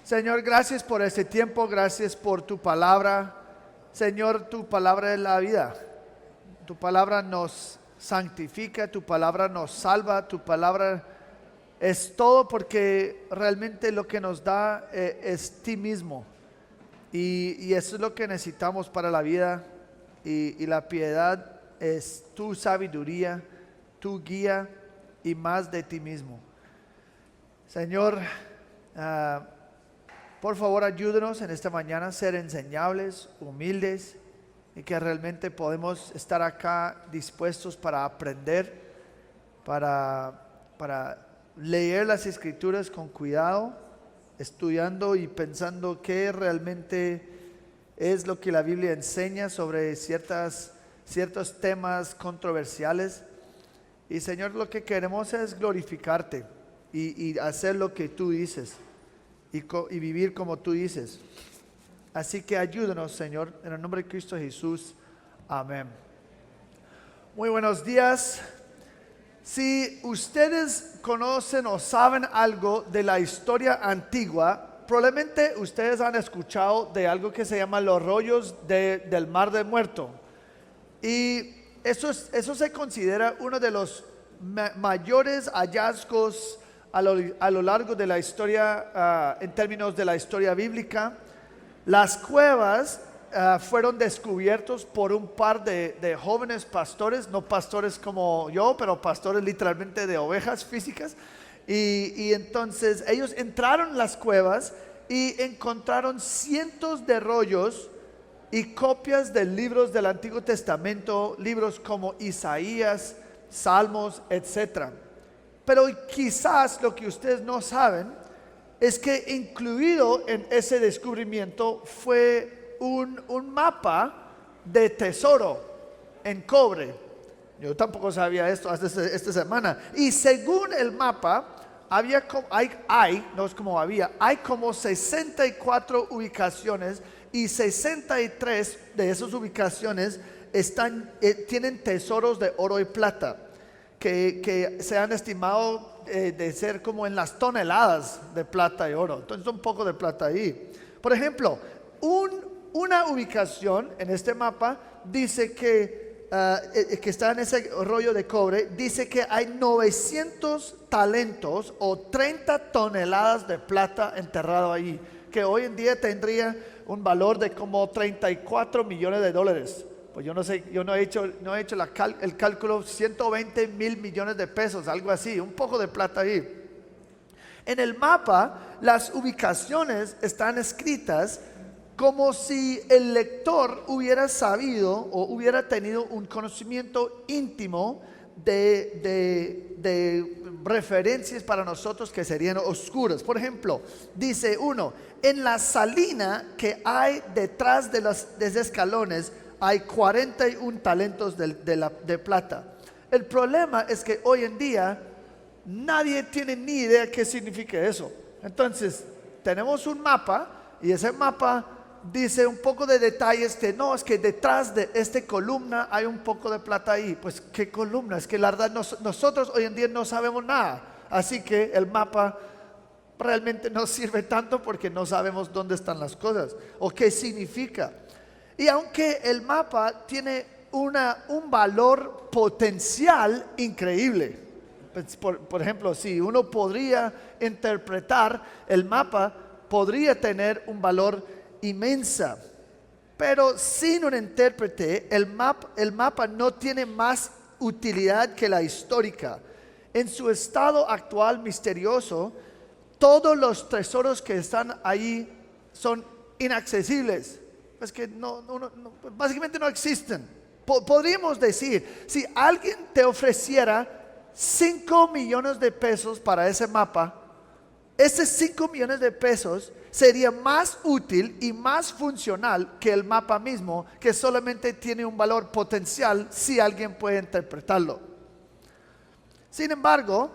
Señor, gracias por este tiempo, gracias por tu palabra. Señor, tu palabra es la vida. Tu palabra nos santifica, tu palabra nos salva, tu palabra es todo porque realmente lo que nos da es ti mismo. Y eso es lo que necesitamos para la vida. Y la piedad es tu sabiduría, tu guía y más de ti mismo. Señor, por favor ayúdenos en esta mañana a ser enseñables, humildes y que realmente podemos estar acá dispuestos para aprender, para leer las escrituras con cuidado, estudiando y pensando qué realmente es lo que la Biblia enseña sobre ciertos temas controversiales. Y Señor, lo que queremos es glorificarte y hacer lo que tú dices y vivir como tú dices. Así que ayúdanos, Señor, en el nombre de Cristo Jesús. Amén. Muy buenos días. Si ustedes conocen o saben algo de la historia antigua, probablemente ustedes han escuchado de algo que se llama los rollos del Mar del Muerto. Y eso se considera uno de los mayores hallazgos a lo largo de la historia, en términos de la historia bíblica. Las cuevas fueron descubiertos por un par de jóvenes pastores, no pastores como yo, pero pastores literalmente de ovejas físicas. Y entonces ellos entraron en las cuevas y encontraron cientos de rollos y copias de libros del Antiguo Testamento, libros como Isaías, Salmos, etc. Pero quizás lo que ustedes no saben es que incluido en ese descubrimiento fue un mapa de tesoro en cobre. Yo tampoco sabía esto hasta esta semana. Y según el mapa, hay como 64 ubicaciones y 63 de esas ubicaciones tienen tesoros de oro y plata que se han estimado de ser como en las toneladas de plata y oro. Entonces un poco de plata ahí. Por ejemplo, una ubicación en este mapa dice que está en ese rollo de cobre, dice que hay 900 talentos o 30 toneladas de plata enterrado ahí, que hoy en día tendría un valor de como 34 millones de dólares. Pues yo no sé, yo no he hecho el cálculo, 120 mil millones de pesos, algo así, un poco de plata ahí. En el mapa, las ubicaciones están escritas como si el lector hubiera sabido o hubiera tenido un conocimiento íntimo de referencias para nosotros que serían oscuras. Por ejemplo, dice uno, en la salina que hay detrás de los escalones hay 41 talentos de plata. El problema es que hoy en día nadie tiene ni idea qué significa eso. Entonces tenemos un mapa y ese mapa dice un poco de detalles que no, es que detrás de esta columna hay un poco de plata ahí. Pues qué columna, es que la verdad nosotros hoy en día no sabemos nada. Así que el mapa realmente no sirve tanto porque no sabemos dónde están las cosas o qué significa. Y aunque el mapa tiene un valor potencial increíble, por ejemplo, si uno podría interpretar el mapa, podría tener un valor inmensa, pero sin un intérprete el mapa no tiene más utilidad que la histórica. En su estado actual misterioso, todos los tesoros que están ahí son inaccesibles. Es que básicamente no existen. Podríamos decir, si alguien te ofreciera 5 millones de pesos para ese mapa, esos 5 millones de pesos sería más útil y más funcional que el mapa mismo, que solamente tiene un valor potencial si alguien puede interpretarlo. Sin embargo,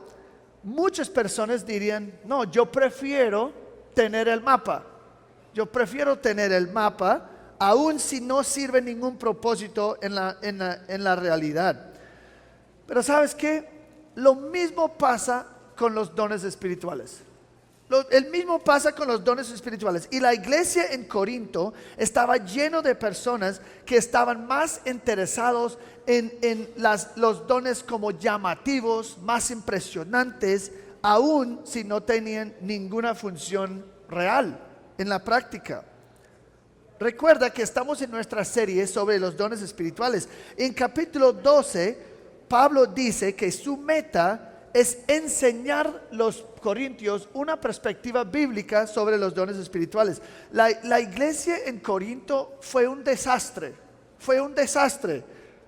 muchas personas dirían, no, yo prefiero tener el mapa. Yo prefiero tener el mapa aun si no sirve ningún propósito en la realidad. Pero ¿sabes qué? Lo mismo pasa con los dones espirituales. El mismo pasa con los dones espirituales. Y la iglesia en Corinto estaba lleno de personas que estaban más interesados en los dones como llamativos, más impresionantes, aun si no tenían ninguna función real en la práctica. Recuerda que estamos en nuestra serie sobre los dones espirituales. En capítulo 12, Pablo dice que su meta es enseñar a los corintios una perspectiva bíblica sobre los dones espirituales. La iglesia en Corinto fue un desastre.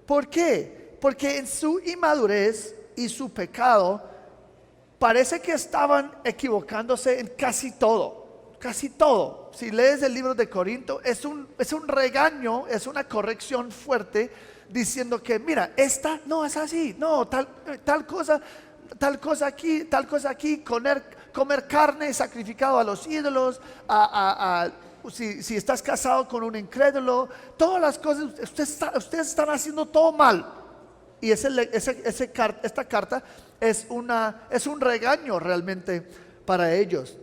¿Por qué? Porque en su inmadurez y su pecado parece que estaban equivocándose en casi todo. Si lees el libro de Corinto, es un regaño, es una corrección fuerte, diciendo que mira, esta no es así, no, tal cosa aquí, comer carne sacrificado a los ídolos, si estás casado con un incrédulo, todas las cosas, ustedes están haciendo todo mal. Y esta carta es un regaño realmente para ellos.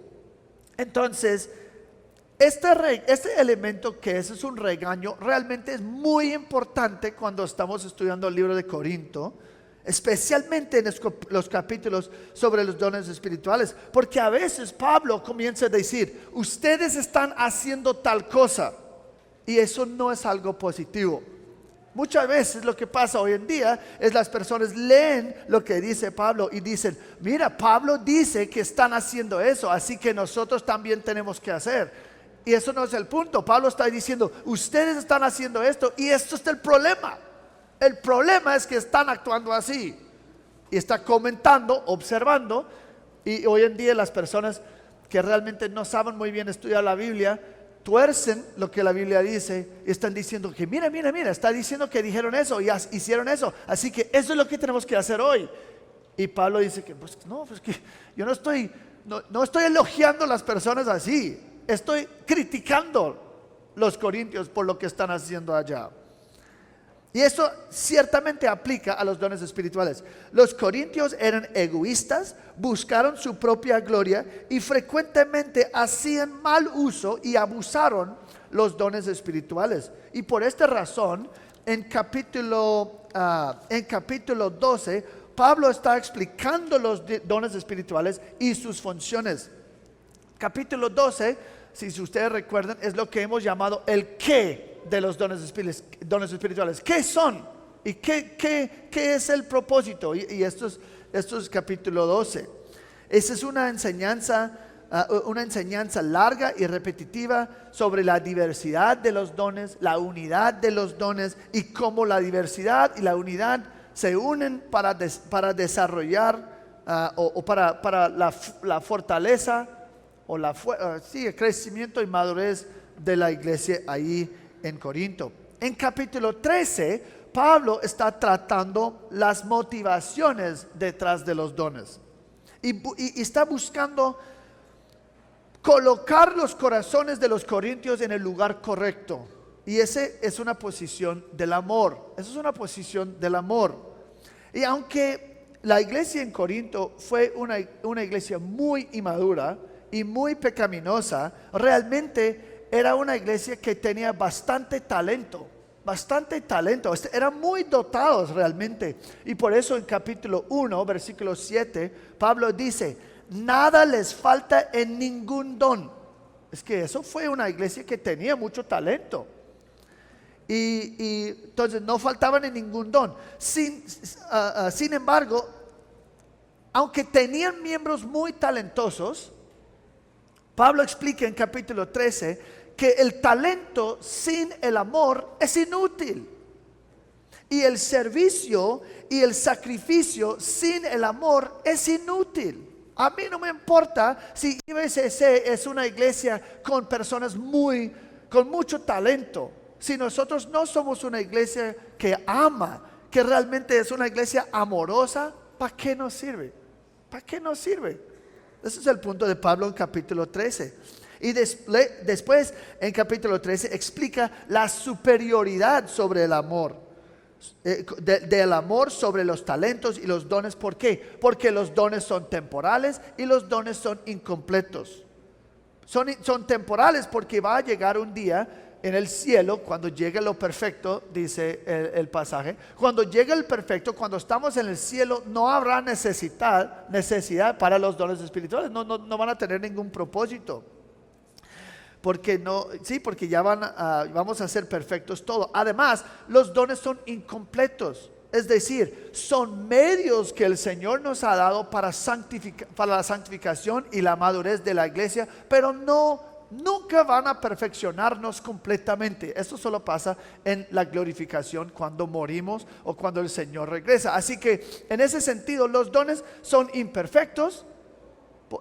Entonces, este elemento que es un regaño, realmente es muy importante cuando estamos estudiando el libro de Corinto, especialmente en los capítulos sobre los dones espirituales, porque a veces Pablo comienza a decir, ustedes están haciendo tal cosa, y eso no es algo positivo. Muchas veces lo que pasa hoy en día es las personas leen lo que dice Pablo y dicen, mira, Pablo dice que están haciendo eso, así que nosotros también tenemos que hacer. Y eso no es el punto. Pablo está diciendo, ustedes están haciendo esto y esto es el problema. El problema es que están actuando así. Y está comentando, observando. Y hoy en día las personas que realmente no saben muy bien estudiar la Biblia, tuercen lo que la Biblia dice y están diciendo que mira, está diciendo que dijeron eso y hicieron eso. Así que eso es lo que tenemos que hacer hoy. Y Pablo dice que pues que yo no estoy elogiando a las personas así. Estoy criticando los corintios por lo que están haciendo allá. Y eso ciertamente aplica a los dones espirituales. Los corintios eran egoístas, buscaron su propia gloria y frecuentemente hacían mal uso y abusaron los dones espirituales. Y por esta razón, en capítulo 12, Pablo está explicando los dones espirituales y sus funciones. Capítulo 12, si ustedes recuerdan, es lo que hemos llamado el qué de los dones espirituales. ¿Qué son? ¿Y qué es el propósito? Y esto es capítulo 12. Esa es una enseñanza larga y repetitiva sobre la diversidad de los dones, la unidad de los dones y cómo la diversidad y la unidad se unen para desarrollar o para la fortaleza o el crecimiento y madurez de la iglesia ahí en Corinto. En capítulo 13, Pablo está tratando las motivaciones detrás de los dones y está buscando colocar los corazones de los corintios en el lugar correcto. Y ese es una posición del amor. Esa es una posición del amor. Y aunque la iglesia en Corinto fue una iglesia muy inmadura y muy pecaminosa, realmente era una iglesia que tenía bastante talento, eran muy dotados realmente. Y por eso en capítulo 1, versículo 7, Pablo dice, nada les falta en ningún don. Es que eso fue una iglesia que tenía mucho talento. Y entonces no faltaban en ningún don. Sin embargo, aunque tenían miembros muy talentosos, Pablo explica en capítulo 13 que el talento sin el amor es inútil. Y el servicio y el sacrificio sin el amor es inútil. A mí no me importa si IBCC es una iglesia con personas con mucho talento. Si nosotros no somos una iglesia que ama, que realmente es una iglesia amorosa, ¿para qué nos sirve? Ese es el punto de Pablo en capítulo 13. Y después en capítulo 13 explica la superioridad sobre el amor. del amor sobre los talentos y los dones. ¿Por qué? Porque los dones son temporales y los dones son incompletos. Son temporales porque va a llegar un día en el cielo, cuando llegue lo perfecto, dice el pasaje. Cuando llegue el perfecto, cuando estamos en el cielo, no habrá necesidad para los dones espirituales. No van a tener ningún propósito. Porque ya vamos a ser perfectos todo. Además, los dones son incompletos. Es decir, son medios que el Señor nos ha dado para la santificación y la madurez de la iglesia, pero nunca van a perfeccionarnos completamente. Esto solo pasa en la glorificación, cuando morimos o cuando el Señor regresa. Así que en ese sentido, los dones son imperfectos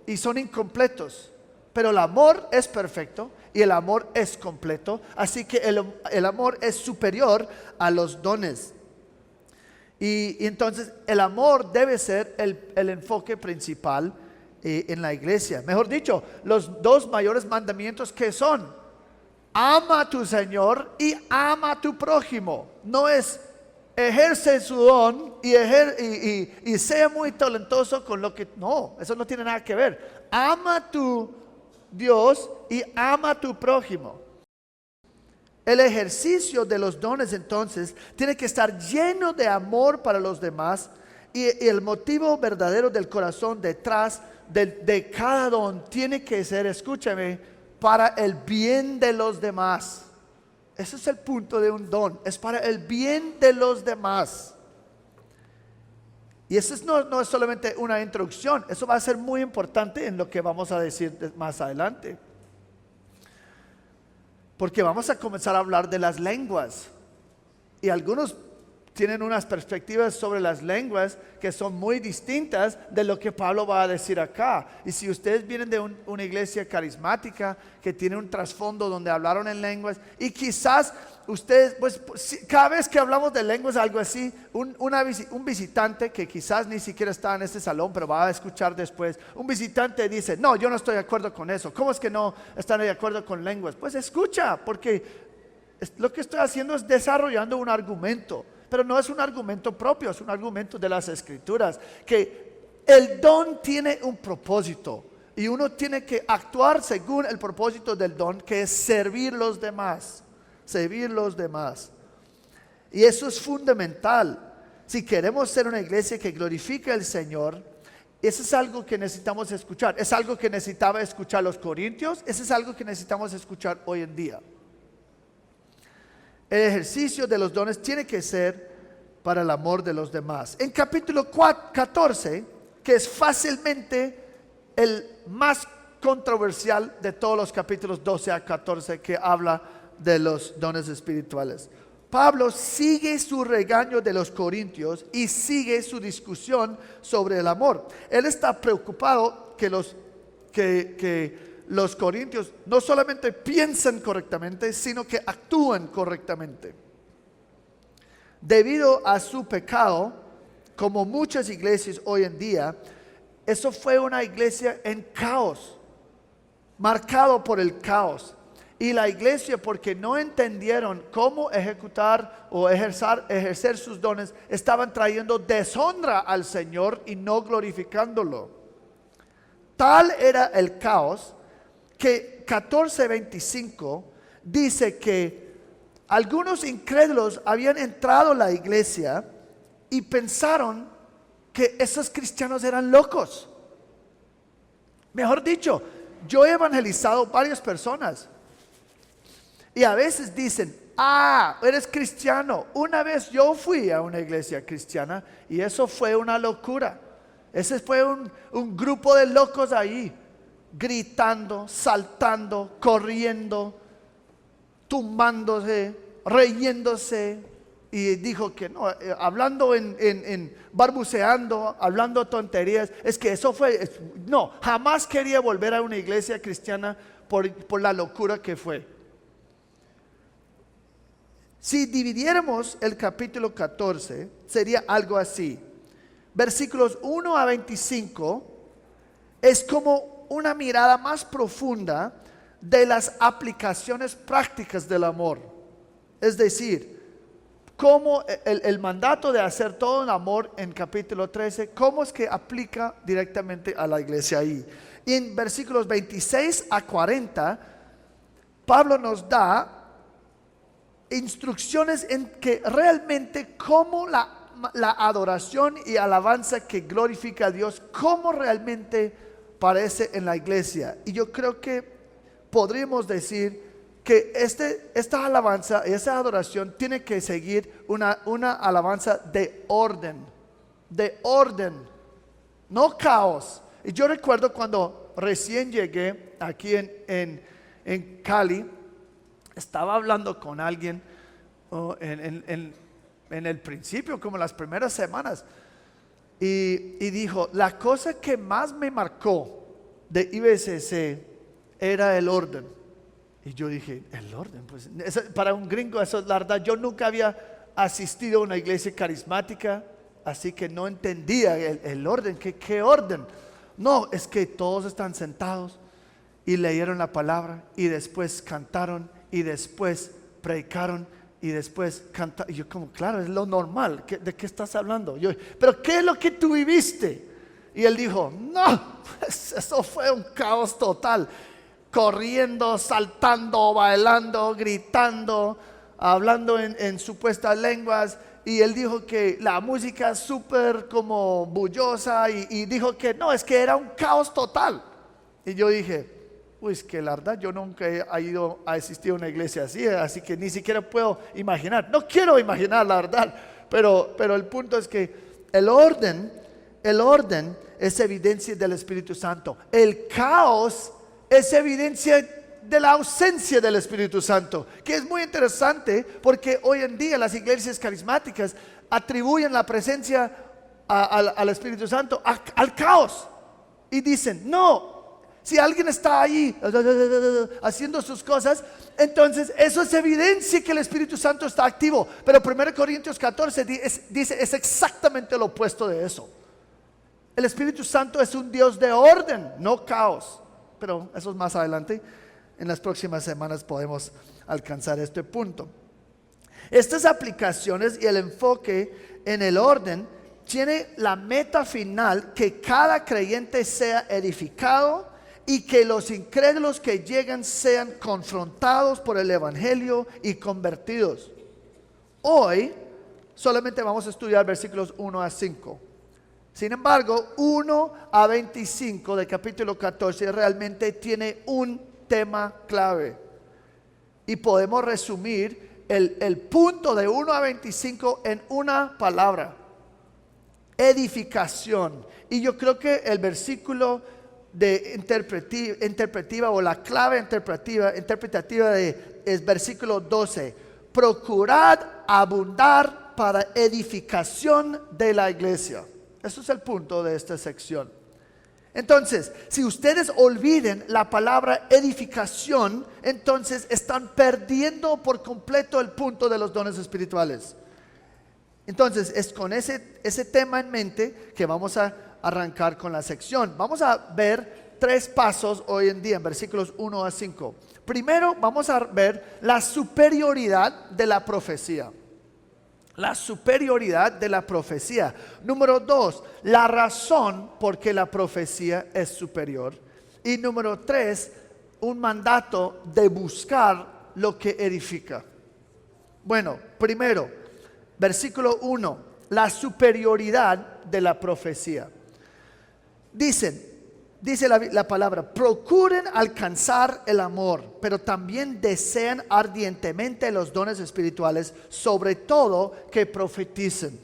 y son incompletos. Pero el amor es perfecto y el amor es completo. Así que el amor es superior a los dones. Y entonces el amor debe ser el enfoque principal en la iglesia. Mejor dicho, los dos mayores mandamientos que son: ama a tu Señor y ama a tu prójimo. No es ejerce su don y sea muy talentoso con lo que... No, eso no tiene nada que ver. Ama a tu Dios y ama a tu prójimo. El ejercicio de los dones entonces tiene que estar lleno de amor para los demás, y el motivo verdadero del corazón detrás de cada don tiene que ser, escúchame, para el bien de los demás. Ese es el punto de un don, es para el bien de los demás. Y eso no es solamente una introducción, eso va a ser muy importante en lo que vamos a decir más adelante. Porque vamos a comenzar a hablar de las lenguas. Y algunos tienen unas perspectivas sobre las lenguas que son muy distintas de lo que Pablo va a decir acá. Y si ustedes vienen de una iglesia carismática que tiene un trasfondo donde hablaron en lenguas, y quizás ustedes, pues cada vez que hablamos de lenguas, algo así, un visitante que quizás ni siquiera está en este salón, pero va a escuchar después, un visitante dice: no, yo no estoy de acuerdo con eso. ¿Cómo es que no están de acuerdo con lenguas? Pues escucha, porque lo que estoy haciendo es desarrollando un argumento. Pero no es un argumento propio, es un argumento de las Escrituras, que el don tiene un propósito y uno tiene que actuar según el propósito del don, que es servir los demás. Servir los demás. Y eso es fundamental. Si queremos ser una iglesia que glorifique al Señor, eso es algo que necesitamos escuchar. Es algo que necesitaba escuchar los corintios, eso es algo que necesitamos escuchar hoy en día. El ejercicio de los dones tiene que ser para el amor de los demás. En capítulo 14, que es fácilmente el más controversial de todos los capítulos 12 a 14 que habla de los dones espirituales, Pablo sigue su regaño de los corintios y sigue su discusión sobre el amor. Él está preocupado que los corintios no solamente piensan correctamente, sino que actúan correctamente. Debido a su pecado, como muchas iglesias hoy en día, eso fue una iglesia en caos, marcado por el caos. Y la iglesia, porque no entendieron cómo ejecutar o ejercer sus dones, estaban trayendo deshonra al Señor y no glorificándolo. Tal era el caos que 14:25 dice que algunos incrédulos habían entrado a la iglesia y pensaron que esos cristianos eran locos. Mejor dicho, yo he evangelizado varias personas y a veces dicen: eres cristiano. Una vez yo fui a una iglesia cristiana y eso fue una locura. Ese fue un grupo de locos ahí, gritando, saltando, corriendo, tumbándose, riéndose. Y dijo que no, hablando barbuceando, hablando tonterías. Es que eso fue, no, jamás quería volver a una iglesia cristiana por la locura que fue. Si dividiéramos el capítulo 14, sería algo así. Versículos 1 a 25 es como una mirada más profunda de las aplicaciones prácticas del amor. Es decir, cómo el mandato de hacer todo en amor en capítulo 13, cómo es que aplica directamente a la iglesia ahí. Y en versículos 26 a 40, Pablo nos da instrucciones en que realmente cómo la adoración y alabanza que glorifica a Dios, cómo realmente parece en la iglesia. Y yo creo que podríamos decir que esta alabanza y esta adoración tiene que seguir una alabanza de orden, no caos. Y yo recuerdo cuando recién llegué aquí en Cali, estaba hablando con alguien en el principio, como las primeras semanas, y dijo, la cosa que más me marcó de IBCC era el orden. Y yo dije, el orden, pues para un gringo eso es la verdad. Yo nunca había asistido a una iglesia carismática, así que no entendía el orden. ¿Qué orden? No, es que todos están sentados y leyeron la palabra y después cantaron y después predicaron y después cantaron. Y yo como, claro, es lo normal. ¿De qué estás hablando? Yo, pero ¿qué es lo que tú viviste? Y él dijo, no, pues eso fue un caos total. Corriendo, saltando, bailando, gritando, hablando en supuestas lenguas. Y él dijo que la música súper como bullosa y dijo que no, es que era un caos total. Y yo dije, uy, es que la verdad yo nunca he ido a asistir a una iglesia así que ni siquiera puedo imaginar. No quiero imaginar la verdad, pero el punto es que el orden es evidencia del Espíritu Santo. El caos es evidencia de la ausencia del Espíritu Santo, que es muy interesante porque hoy en día las iglesias carismáticas atribuyen la presencia al Espíritu Santo al caos y dicen, no, si alguien está ahí haciendo sus cosas, entonces eso es evidencia que el Espíritu Santo está activo. Pero 1 Corintios 14 dice es exactamente lo opuesto de eso. El Espíritu Santo es un Dios de orden, no caos. Pero eso es más adelante. En las próximas semanas podemos alcanzar este punto. Estas aplicaciones y el enfoque en el orden tiene la meta final que cada creyente sea edificado y que los incrédulos que llegan sean confrontados por el evangelio y convertidos. Hoy solamente vamos a estudiar versículos 1 a 5. Sin embargo, 1 a 25 del capítulo 14 realmente tiene un tema clave. Y podemos resumir el punto de 1 a 25 en una palabra: edificación. Y yo creo que el versículo de interpretativa o la clave interpretativa es versículo 12: procurad abundar para edificación de la iglesia. Eso es el punto de esta sección. Entonces, si ustedes olviden la palabra edificación, entonces están perdiendo por completo el punto de los dones espirituales. Entonces, es con ese tema en mente que vamos a arrancar con la sección. Vamos a ver 3 pasos hoy en día en versículos 1 a 5. Primero, vamos a ver la superioridad de la profecía. La superioridad de la profecía. Número 2, la razón por qué la profecía es superior. Y número 3, un mandato de buscar lo que edifica. Bueno, primero, versículo 1, la superioridad de la profecía. Dice la palabra, procuren alcanzar el amor, pero también desean ardientemente los dones espirituales, sobre todo que profeticen.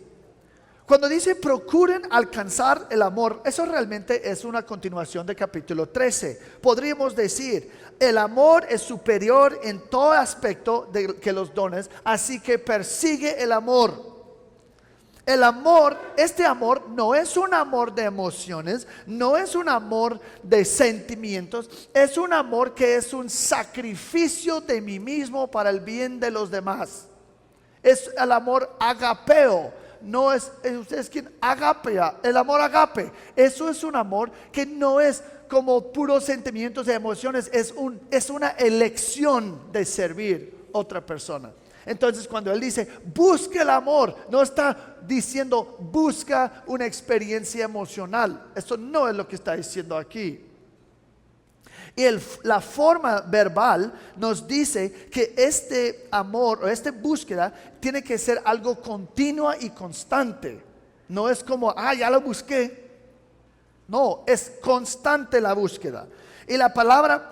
Cuando dice procuren alcanzar el amor, eso realmente es una continuación del capítulo 13. Podríamos decir, el amor es superior en todo aspecto que los dones, así que persigue el amor. El amor, este amor no es un amor de emociones, no es un amor de sentimientos, es un amor que es un sacrificio de mí mismo para el bien de los demás. Es el amor agapeo, no es ustedes quien agapea, el amor agape. Eso es un amor que no es como puros sentimientos de emociones, es una elección de servir a otra persona. Entonces cuando él dice busca el amor, no está diciendo busca una experiencia emocional. Eso no es lo que está diciendo aquí. Y la forma verbal nos dice que este amor o esta búsqueda tiene que ser algo continua y constante. No es como, ya lo busqué. No, es constante la búsqueda. Y la palabra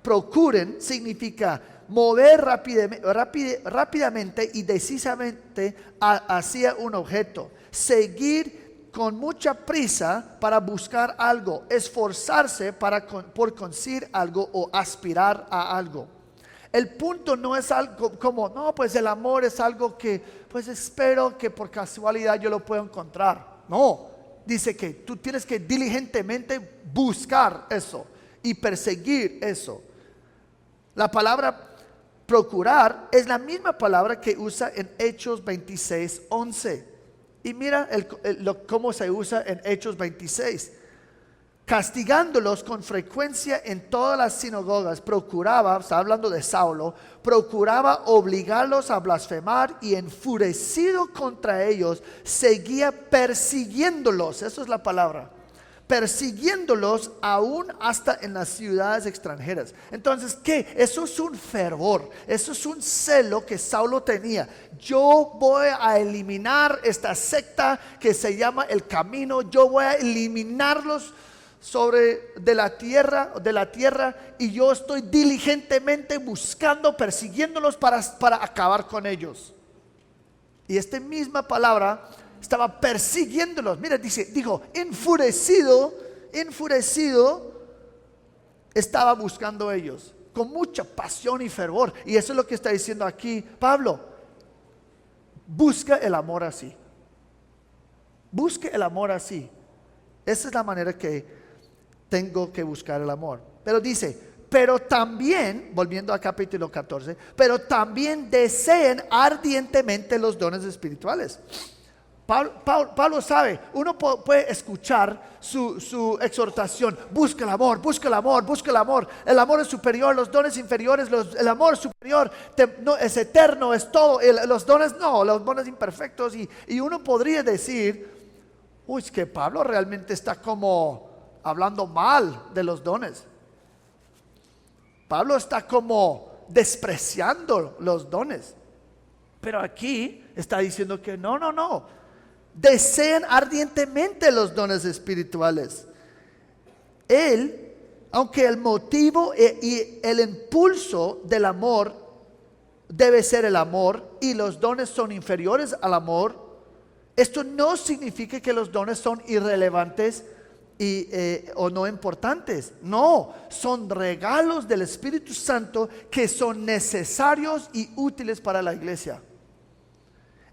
procuren significa mover rápidamente y decisamente hacia un objeto. Seguir con mucha prisa para buscar algo. Esforzarse por conseguir algo o aspirar a algo. El punto no es algo como, no, pues el amor es algo que, pues espero que por casualidad yo lo pueda encontrar. No, dice que tú tienes que diligentemente buscar eso y perseguir eso. La palabra procurar es la misma palabra que usa en Hechos 26:11. Y mira cómo se usa en Hechos 26. Castigándolos con frecuencia en todas las sinagogas, procuraba, está hablando de Saulo, procuraba obligarlos a blasfemar y enfurecido contra ellos, seguía persiguiéndolos, eso es la palabra, persiguiéndolos aún hasta en las ciudades extranjeras. Entonces, ¿qué? Eso es un fervor, eso es un celo que Saulo tenía. Yo voy a eliminar esta secta que se llama El Camino, yo voy a eliminarlos de la tierra, y yo estoy diligentemente buscando, persiguiéndolos para acabar con ellos. Y esta misma palabra estaba persiguiéndolos. Mira, dijo enfurecido estaba buscando ellos con mucha pasión y fervor. Y eso es lo que está diciendo aquí Pablo. Busca el amor así. Busque el amor así. Esa es la manera que tengo que buscar el amor. Pero dice, pero también, volviendo a capítulo 14, pero también deseen ardientemente los dones espirituales. Pablo sabe, uno puede escuchar su exhortación, busca el amor, busca el amor, busca el amor. El amor es superior, los dones inferiores, el amor superior no, es eterno, es todo. Los dones no, los dones imperfectos. Y uno podría decir, es que Pablo realmente está como hablando mal de los dones. Pablo está como despreciando los dones. Pero aquí está diciendo que no. Deseen ardientemente los dones espirituales. Él, aunque el motivo y el impulso del amor debe ser el amor, y los dones son inferiores al amor, esto no significa que los dones son irrelevantes o no importantes. No, son regalos del Espíritu Santo que son necesarios y útiles para la iglesia.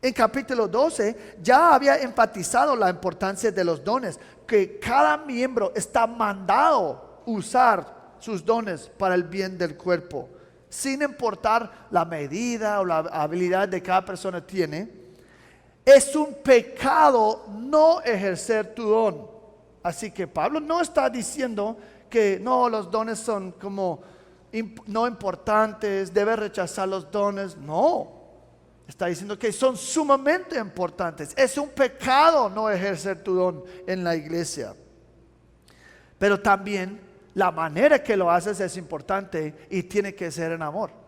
En capítulo 12 ya había enfatizado la importancia de los dones, que cada miembro está mandado usar sus dones para el bien del cuerpo, sin importar la medida o la habilidad de cada persona tiene. Es un pecado no ejercer tu don. Así que Pablo no está diciendo que no, los dones son como no importantes, debes rechazar los dones. No, está diciendo que son sumamente importantes. Es un pecado no ejercer tu don en la iglesia. Pero también la manera que lo haces es importante y tiene que ser en amor.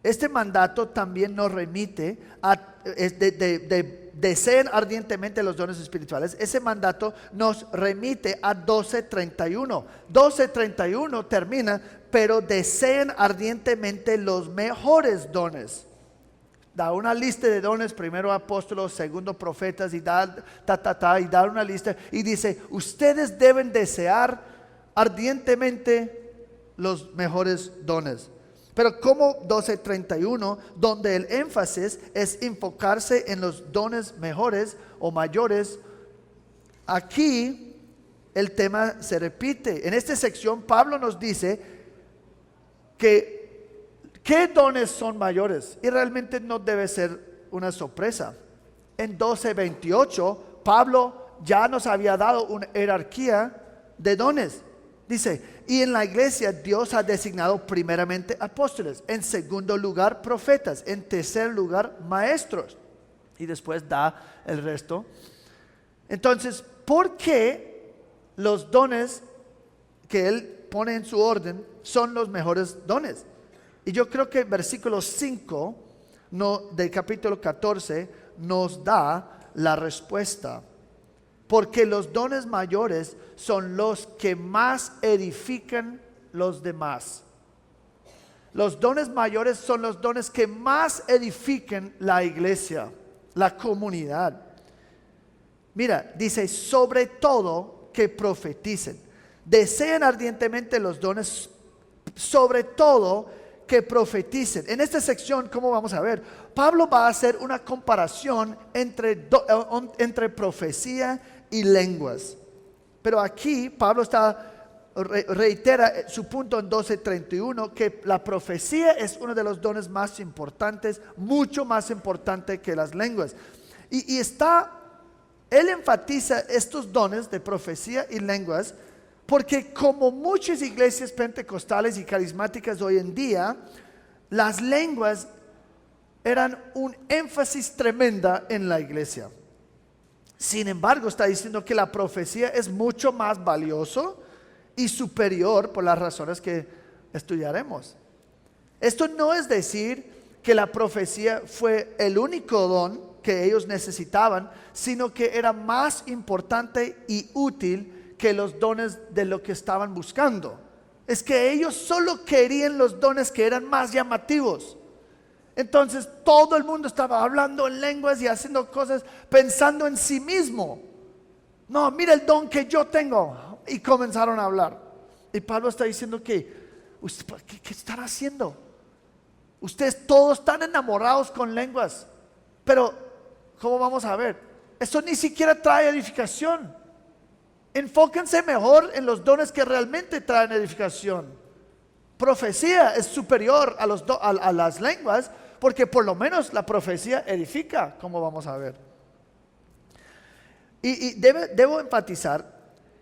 Este mandato también nos remite a deseen ardientemente los dones espirituales. Ese mandato nos remite a 12:31. 12:31 termina, pero deseen ardientemente los mejores dones. Da una lista de dones, primero apóstolos, segundo profetas, y da una lista y dice, ustedes deben desear ardientemente los mejores dones. Pero como 12:31, donde el énfasis es enfocarse en los dones mejores o mayores, aquí el tema se repite. En esta sección Pablo nos dice que qué dones son mayores, y realmente no debe ser una sorpresa. En 12:28 Pablo ya nos había dado una jerarquía de dones. Dice, y en la iglesia Dios ha designado primeramente apóstoles, en segundo lugar profetas, en tercer lugar maestros. Y después da el resto. Entonces, ¿por qué los dones que Él pone en su orden son los mejores dones? Y yo creo que el versículo 5 del capítulo 14 nos da la respuesta. Porque los dones mayores son los que más edifican los demás. Los dones mayores son los dones que más edifican la iglesia, la comunidad. Mira, dice, sobre todo que profeticen. Desean ardientemente los dones, sobre todo que profeticen. En esta sección, como vamos a ver, Pablo va a hacer una comparación entre profecía y lenguas. Pero aquí Pablo reitera su punto en 12:31, que la profecía es uno de los dones más importantes, mucho más importante que las lenguas. Él enfatiza estos dones de profecía y lenguas porque, como muchas iglesias pentecostales y carismáticas hoy en día, las lenguas eran un énfasis tremenda en la iglesia. Sin embargo, está diciendo que la profecía es mucho más valioso y superior por las razones que estudiaremos. Esto no es decir que la profecía fue el único don que ellos necesitaban, sino que era más importante y útil que los dones de lo que estaban buscando. Es que ellos solo querían los dones que eran más llamativos. Entonces todo el mundo estaba hablando en lenguas y haciendo cosas pensando en sí mismo. No, mira el don que yo tengo. Y comenzaron a hablar. Y Pablo está diciendo que, ¿qué están haciendo? Ustedes todos están enamorados con lenguas. Pero, ¿cómo vamos a ver? Eso ni siquiera trae edificación. Enfóquense mejor en los dones que realmente traen edificación. Profecía es superior a las lenguas, porque por lo menos la profecía edifica, como vamos a ver. Debo enfatizar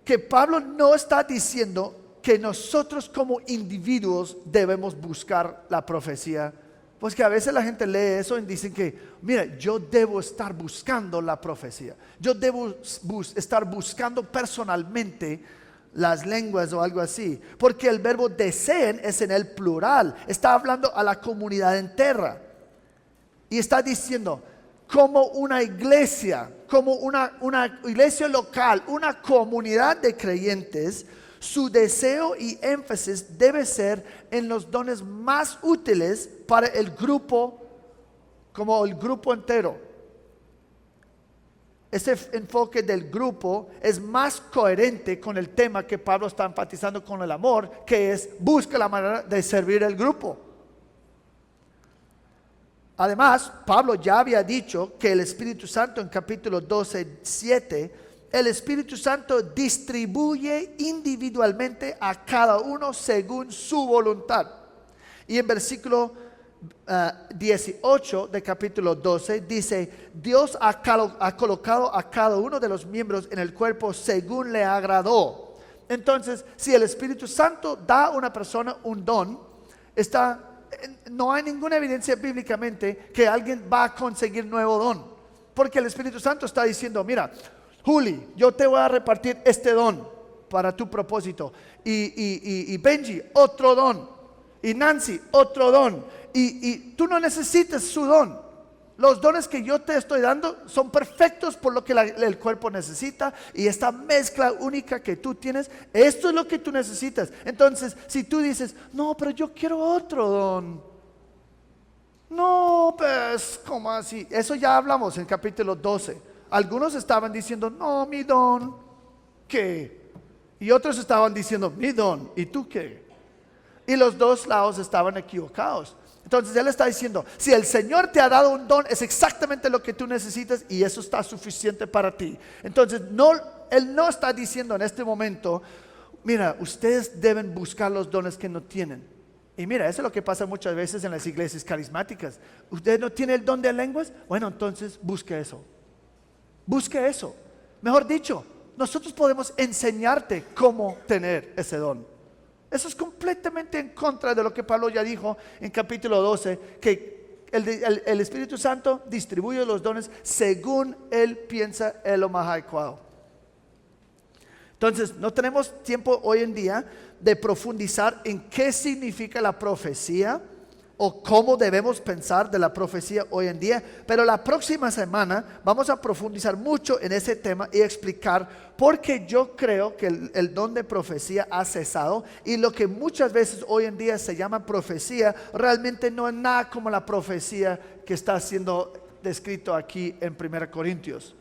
que Pablo no está diciendo que nosotros como individuos debemos buscar la profecía. Pues que a veces la gente lee eso y dicen que, mira, yo debo estar buscando la profecía. Yo debo estar buscando personalmente las lenguas o algo así. Porque el verbo deseen es en el plural. Está hablando a la comunidad entera. Y está diciendo, como una iglesia, como una iglesia local, una comunidad de creyentes, su deseo y énfasis debe ser en los dones más útiles para el grupo, como el grupo entero. Ese enfoque del grupo es más coherente con el tema que Pablo está enfatizando con el amor, que es busca la manera de servir el grupo. Además, Pablo ya había dicho que el Espíritu Santo en capítulo 12:7, el Espíritu Santo distribuye individualmente a cada uno según su voluntad. Y en versículo 18 de capítulo 12 dice, Dios ha colocado a cada uno de los miembros en el cuerpo según le agradó. Entonces, si el Espíritu Santo da a una persona un don, no hay ninguna evidencia bíblicamente que alguien va a conseguir nuevo don. Porque el Espíritu Santo está diciendo, mira, Juli, yo te voy a repartir este don para tu propósito. Y Benji, otro don. Y Nancy, otro don. Y tú no necesitas su don. Los dones que yo te estoy dando son perfectos por lo que el cuerpo necesita. Y esta mezcla única que tú tienes, esto es lo que tú necesitas. Entonces, si tú dices, no, pero yo quiero otro don. No, pues, ¿cómo así? Eso ya hablamos en capítulo 12. Algunos estaban diciendo, no, mi don, ¿qué? Y otros estaban diciendo, mi don, ¿y tú qué? Y los dos lados estaban equivocados. Entonces él está diciendo, si el Señor te ha dado un don, es exactamente lo que tú necesitas y eso está suficiente para ti. Entonces él no está diciendo en este momento, mira, ustedes deben buscar los dones que no tienen. Y mira, eso es lo que pasa muchas veces en las iglesias carismáticas. ¿Usted no tiene el don de lenguas? Bueno, entonces busque eso. Busque eso. Mejor dicho, nosotros podemos enseñarte cómo tener ese don. Eso es completamente en contra de lo que Pablo ya dijo en capítulo 12, que el Espíritu Santo distribuye los dones según Él piensa es lo más adecuado. Entonces, no tenemos tiempo hoy en día de profundizar en qué significa la profecía o cómo debemos pensar de la profecía hoy en día, pero la próxima semana vamos a profundizar mucho en ese tema y explicar por qué yo creo que el don de profecía ha cesado, y lo que muchas veces hoy en día se llama profecía realmente no es nada como la profecía que está siendo descrito aquí en 1 Corintios.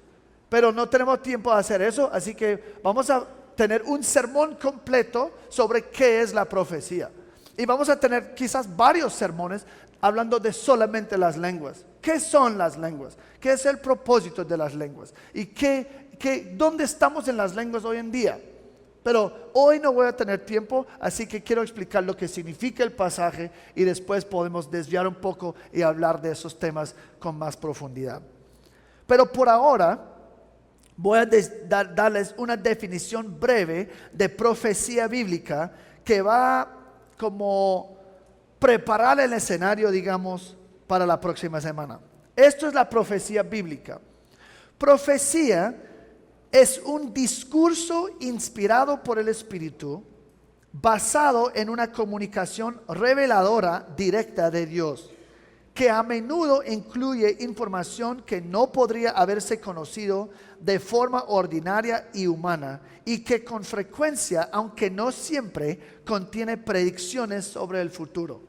Pero no tenemos tiempo de hacer eso, así que vamos a tener un sermón completo sobre qué es la profecía. Y vamos a tener quizás varios sermones hablando de solamente las lenguas. ¿Qué son las lenguas? ¿Qué es el propósito de las lenguas? ¿Y dónde estamos en las lenguas hoy en día? Pero hoy no voy a tener tiempo, así que quiero explicar lo que significa el pasaje y después podemos desviar un poco y hablar de esos temas con más profundidad. Pero por ahora voy a darles una definición breve de profecía bíblica que va como preparar el escenario, digamos, para la próxima semana. Esto es la profecía bíblica. Profecía es un discurso inspirado por el Espíritu, basado en una comunicación reveladora directa de Dios, que a menudo incluye información que no podría haberse conocido de forma ordinaria y humana, y que con frecuencia, aunque no siempre, contiene predicciones sobre el futuro.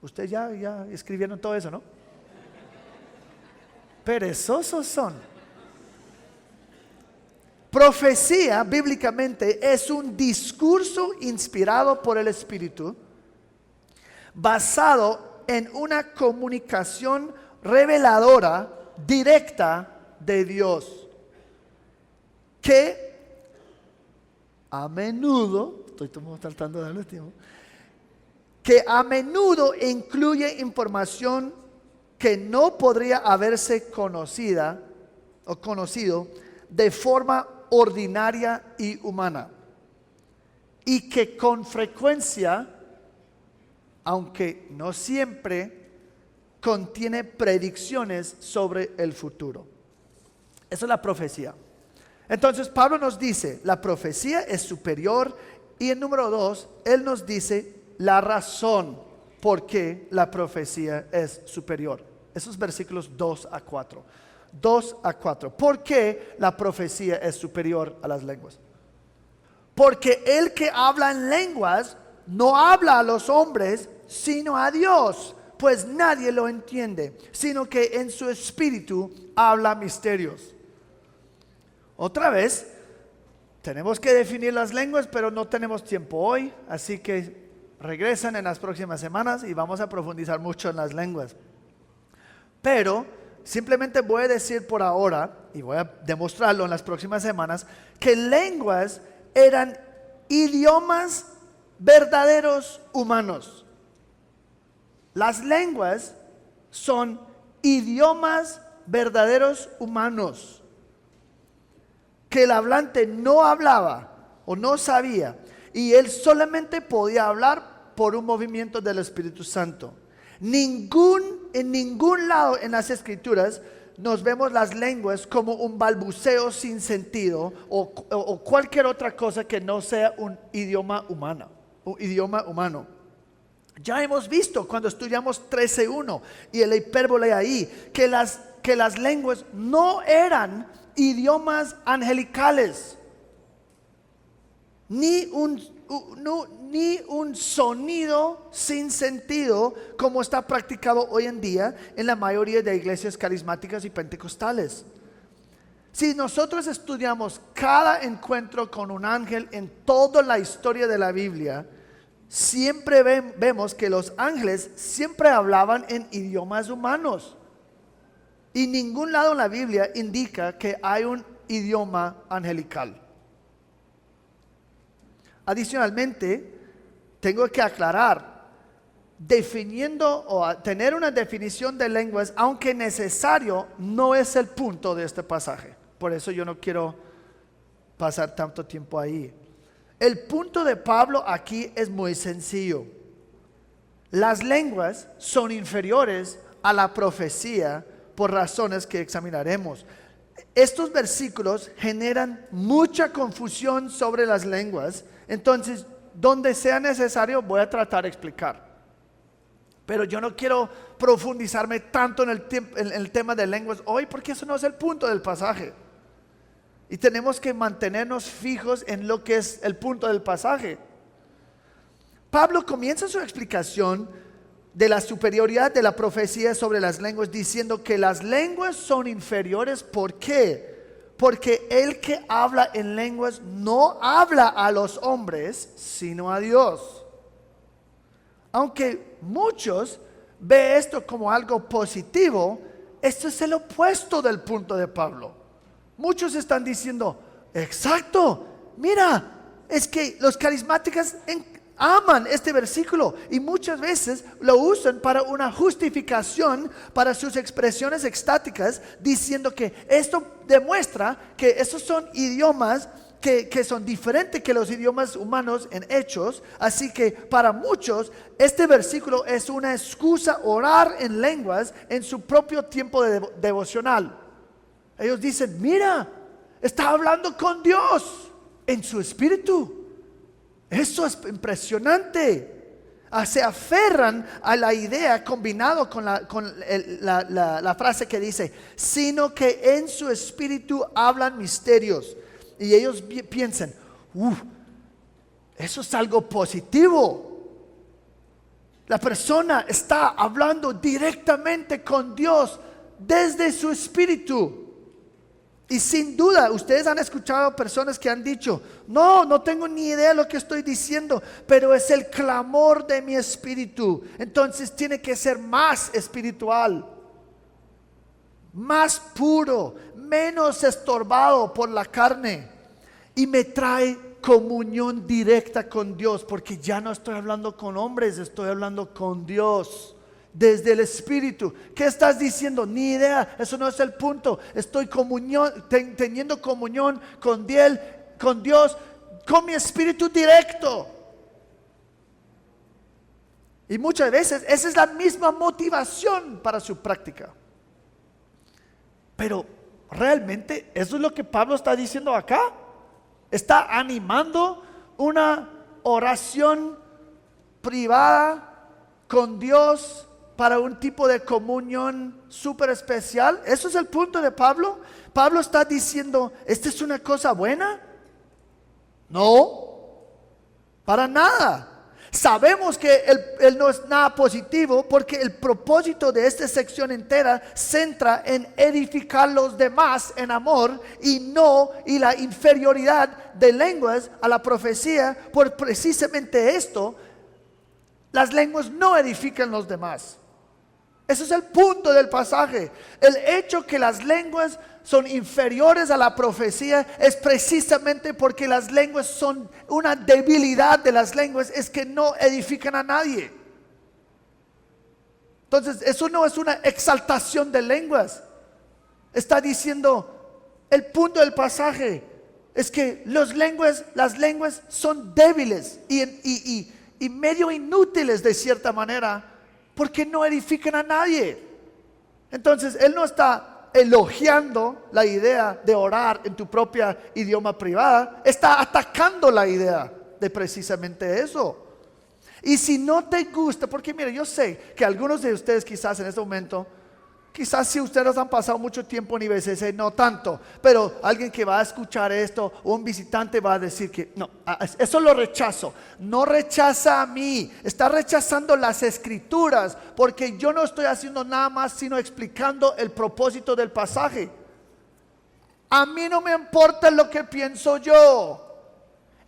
Ustedes ya escribieron todo eso, ¿no? Perezosos son. Profecía bíblicamente es un discurso inspirado por el Espíritu, basado en una comunicación reveladora directa de Dios, que a menudo, estoy tratando de darle tiempo, que a menudo incluye información que no podría haberse conocido de forma ordinaria y humana, y que con frecuencia, aunque no siempre, contiene predicciones sobre el futuro. Esa es la profecía. Entonces Pablo nos dice, la profecía es superior, y en número 2, él nos dice la razón por qué la profecía es superior. Esos versículos 2 a 4. 2 a 4. ¿Por qué la profecía es superior a las lenguas? Porque el que habla en lenguas no habla a los hombres, sino a Dios, pues nadie lo entiende, sino que en su espíritu habla misterios. Otra vez, tenemos que definir las lenguas, pero no tenemos tiempo hoy, así que regresan en las próximas semanas y vamos a profundizar mucho en las lenguas. Pero simplemente voy a decir por ahora, y voy a demostrarlo en las próximas semanas, que lenguas eran idiomas verdaderos humanos. Las lenguas son idiomas verdaderos humanos que el hablante no hablaba o no sabía, y él solamente podía hablar por un movimiento del Espíritu Santo. En ningún lado en las Escrituras nos vemos las lenguas como un balbuceo sin sentido o cualquier otra cosa que no sea un idioma humano. Ya hemos visto cuando estudiamos 13.1 y el hipérbole ahí, que las lenguas no eran idiomas angelicales, ni un sonido sin sentido como está practicado hoy en día en la mayoría de iglesias carismáticas y pentecostales. Si nosotros estudiamos cada encuentro con un ángel en toda la historia de la Biblia, siempre vemos que los ángeles siempre hablaban en idiomas humanos, y ningún lado en la Biblia indica que hay un idioma angelical. Adicionalmente, tengo que aclarar, definiendo o tener una definición de lenguas, aunque necesario, no es el punto de este pasaje. Por eso yo no quiero pasar tanto tiempo ahí. El punto de Pablo aquí es muy sencillo. Las lenguas son inferiores a la profecía por razones que examinaremos. Estos versículos generan mucha confusión sobre las lenguas. Entonces, donde sea necesario, voy a tratar de explicar. Pero yo no quiero profundizarme tanto en el tema de lenguas hoy, porque eso no es el punto del pasaje. Y tenemos que mantenernos fijos en lo que es el punto del pasaje. Pablo comienza su explicación de la superioridad de la profecía sobre las lenguas diciendo que las lenguas son inferiores. ¿Por qué? Porque el que habla en lenguas no habla a los hombres, sino a Dios. Aunque muchos ven esto como algo positivo, esto es el opuesto del punto de Pablo. Muchos están diciendo, exacto, mira, es que los carismáticos aman este versículo y muchas veces lo usan para una justificación para sus expresiones extáticas, diciendo que esto demuestra que esos son idiomas que son diferentes que los idiomas humanos en hechos. Así que para muchos este versículo es una excusa orar en lenguas en su propio tiempo devocional. Ellos dicen, mira, está hablando con Dios en su espíritu. Eso es impresionante. Se aferran a la idea combinado con la frase que dice, sino que en su espíritu hablan misterios. Y ellos piensan, eso es algo positivo. La persona está hablando directamente con Dios desde su espíritu. Y sin duda, ustedes han escuchado personas que han dicho, no tengo ni idea de lo que estoy diciendo, pero es el clamor de mi espíritu. Entonces tiene que ser más espiritual, más puro, menos estorbado por la carne. Y me trae comunión directa con Dios, porque ya no estoy hablando con hombres, estoy hablando con Dios. Desde el espíritu. ¿Qué estás diciendo? Ni idea, eso no es el punto. Estoy teniendo comunión con Dios, con mi espíritu directo. Y muchas veces esa es la misma motivación para su práctica. Pero realmente eso es lo que Pablo está diciendo acá. Está animando una oración privada con Dios para un tipo de comunión súper especial. Eso es el punto de Pablo. Pablo está diciendo, ¿esta es una cosa buena? No, para nada. Sabemos que él no es nada positivo, porque el propósito de esta sección entera centra en edificar los demás en amor y la inferioridad de lenguas a la profecía. Por precisamente esto, las lenguas no edifican los demás. Ese es el punto del pasaje. El hecho que las lenguas son inferiores a la profecía es precisamente porque las lenguas son una debilidad de las lenguas, es que no edifican a nadie. Entonces eso no es una exaltación de lenguas. Está diciendo, el punto del pasaje es que las lenguas son débiles y medio inútiles de cierta manera, porque no edifican a nadie. Entonces él no está elogiando la idea de orar en tu propia idioma privada, está atacando la idea de precisamente eso. Y si no te gusta, porque mire, yo sé que algunos de ustedes quizás en este momento, quizás si ustedes han pasado mucho tiempo en IBCC, no tanto, pero alguien que va a escuchar esto o un visitante va a decir que no, eso lo rechazo. No rechaza a mí, está rechazando las escrituras, porque yo no estoy haciendo nada más sino explicando el propósito del pasaje. A mí no me importa lo que pienso yo,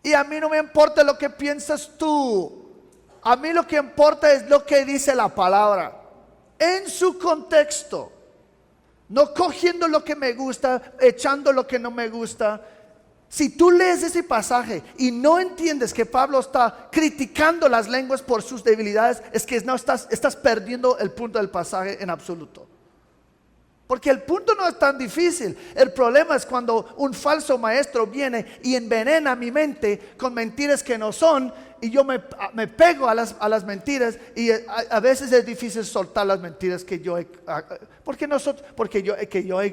y a mí no me importa lo que piensas tú. A mí lo que importa es lo que dice la palabra en su contexto, no cogiendo lo que me gusta, echando lo que no me gusta. Si tú lees ese pasaje y no entiendes que Pablo está criticando las lenguas por sus debilidades, es que no estás perdiendo el punto del pasaje en absoluto. Porque el punto no es tan difícil. El problema es cuando un falso maestro viene y envenena mi mente con mentiras que no son, y yo me pego a las mentiras, y a veces es difícil soltar las mentiras que yo he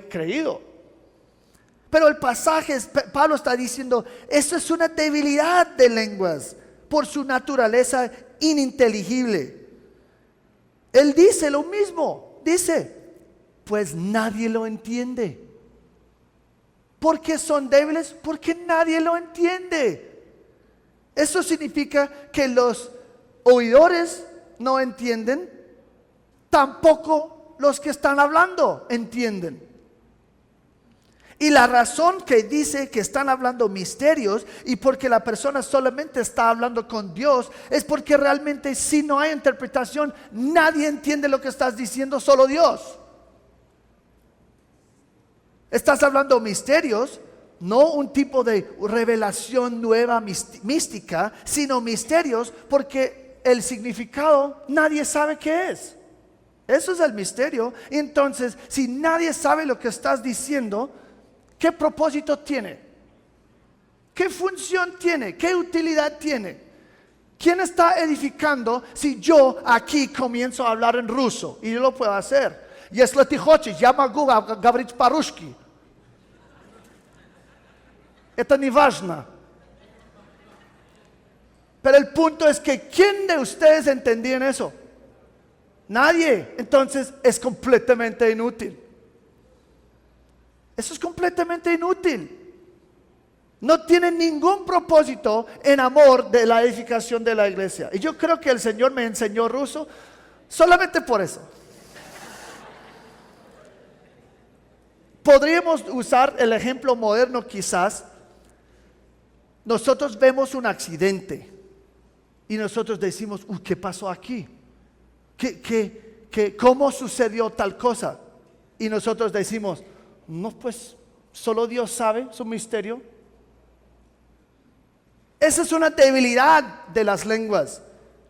creído. Pero el pasaje, Pablo está diciendo, eso es una debilidad de lenguas por su naturaleza ininteligible. Él dice lo mismo, dice, pues nadie lo entiende. ¿Por qué son débiles? Porque nadie lo entiende. Eso significa que los oidores no entienden, tampoco los que están hablando entienden. Y la razón que dice que están hablando misterios y porque la persona solamente está hablando con Dios es porque realmente si no hay interpretación, nadie entiende lo que estás diciendo, solo Dios. Estás hablando misterios, no un tipo de revelación nueva mística, sino misterios porque el significado nadie sabe qué es. Eso es el misterio. Y entonces, si nadie sabe lo que estás diciendo, ¿qué propósito tiene? ¿Qué función tiene? ¿Qué utilidad tiene? ¿Quién está edificando si yo aquí comienzo a hablar en ruso? Y yo lo puedo hacer. Если ты хочешь, я могу говорить по-русски. Это не важно. Pero el punto es que ¿quién de ustedes entendían eso? Nadie. Entonces es completamente inútil. Eso es completamente inútil. No tiene ningún propósito en amor de la edificación de la iglesia. Y yo creo que el Señor me enseñó ruso solamente por eso. Podríamos usar el ejemplo moderno quizás. Nosotros vemos un accidente y nosotros decimos, ¿qué pasó aquí? ¿Cómo sucedió tal cosa? Y nosotros decimos, no, pues solo Dios sabe, es un misterio. Esa es una debilidad de las lenguas,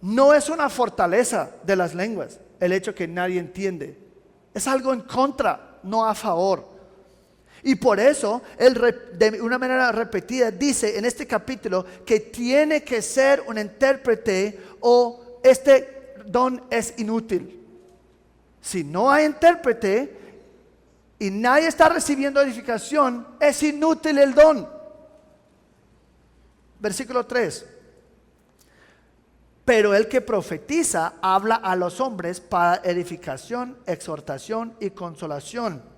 no es una fortaleza de las lenguas. El hecho que nadie entiende es algo en contra, no a favor. Y por eso él de una manera repetida dice en este capítulo que tiene que ser un intérprete o este don es inútil. Si no hay intérprete y nadie está recibiendo edificación, es inútil el don. Versículo 3. Pero el que profetiza habla a los hombres para edificación, exhortación y consolación.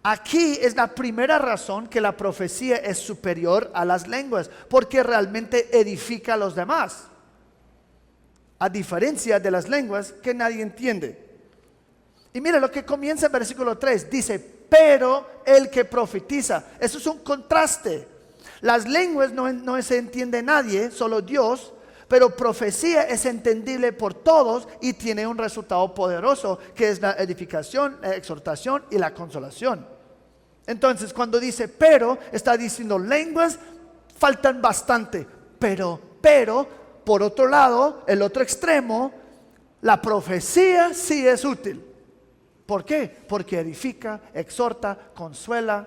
Aquí es la primera razón que la profecía es superior a las lenguas, porque realmente edifica a los demás, a diferencia de las lenguas que nadie entiende. Y mira lo que comienza en versículo 3, dice, pero el que profetiza. Eso es un contraste. Las lenguas no se entiende nadie, solo Dios. Pero profecía es entendible por todos y tiene un resultado poderoso, que es la edificación, la exhortación y la consolación. Entonces cuando dice pero, está diciendo lenguas faltan bastante, pero por otro lado, el otro extremo, la profecía sí es útil. ¿Por qué? Porque edifica, exhorta, consuela.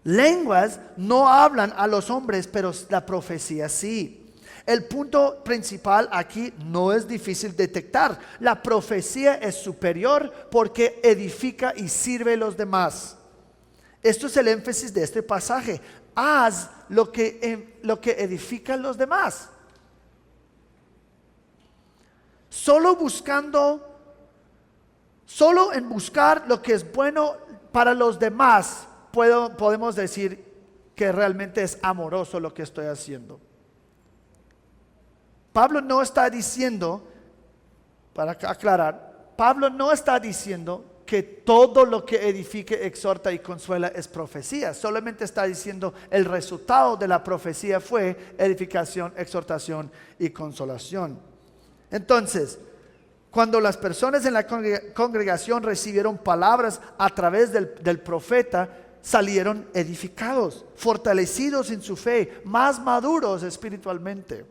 Lenguas no hablan a los hombres, pero la profecía sí. El punto principal aquí no es difícil detectar. La profecía es superior porque edifica y sirve a los demás. Esto es el énfasis de este pasaje. Haz lo que edifica a los demás. Solo en buscar lo que es bueno para los demás podemos decir que realmente es amoroso lo que estoy haciendo. Pablo no está diciendo, para aclarar, Pablo no está diciendo que todo lo que edifique, exhorta y consuela es profecía. Solamente está diciendo el resultado de la profecía fue edificación, exhortación y consolación. Entonces, cuando las personas en la congregación recibieron palabras a través del profeta, salieron edificados, fortalecidos en su fe, más maduros espiritualmente.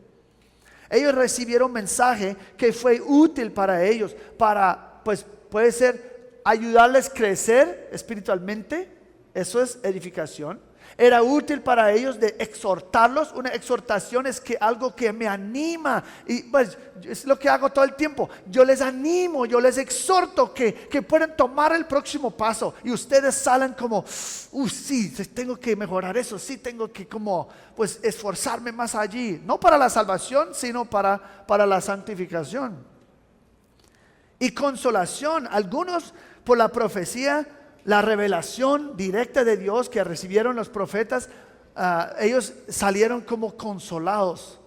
Ellos recibieron mensaje que fue útil para ellos, pues puede ser ayudarles a crecer espiritualmente. Eso es edificación. Era útil para ellos de exhortarlos. Una exhortación es que algo que me anima, y pues es lo que hago todo el tiempo. Yo les animo, yo les exhorto que puedan tomar el próximo paso, y ustedes salen como, sí, tengo que mejorar eso, sí, tengo que como pues esforzarme más allí, no para la salvación, sino para la santificación. Y consolación, algunos por la profecía, la revelación directa de Dios que recibieron los profetas, ellos salieron como consolados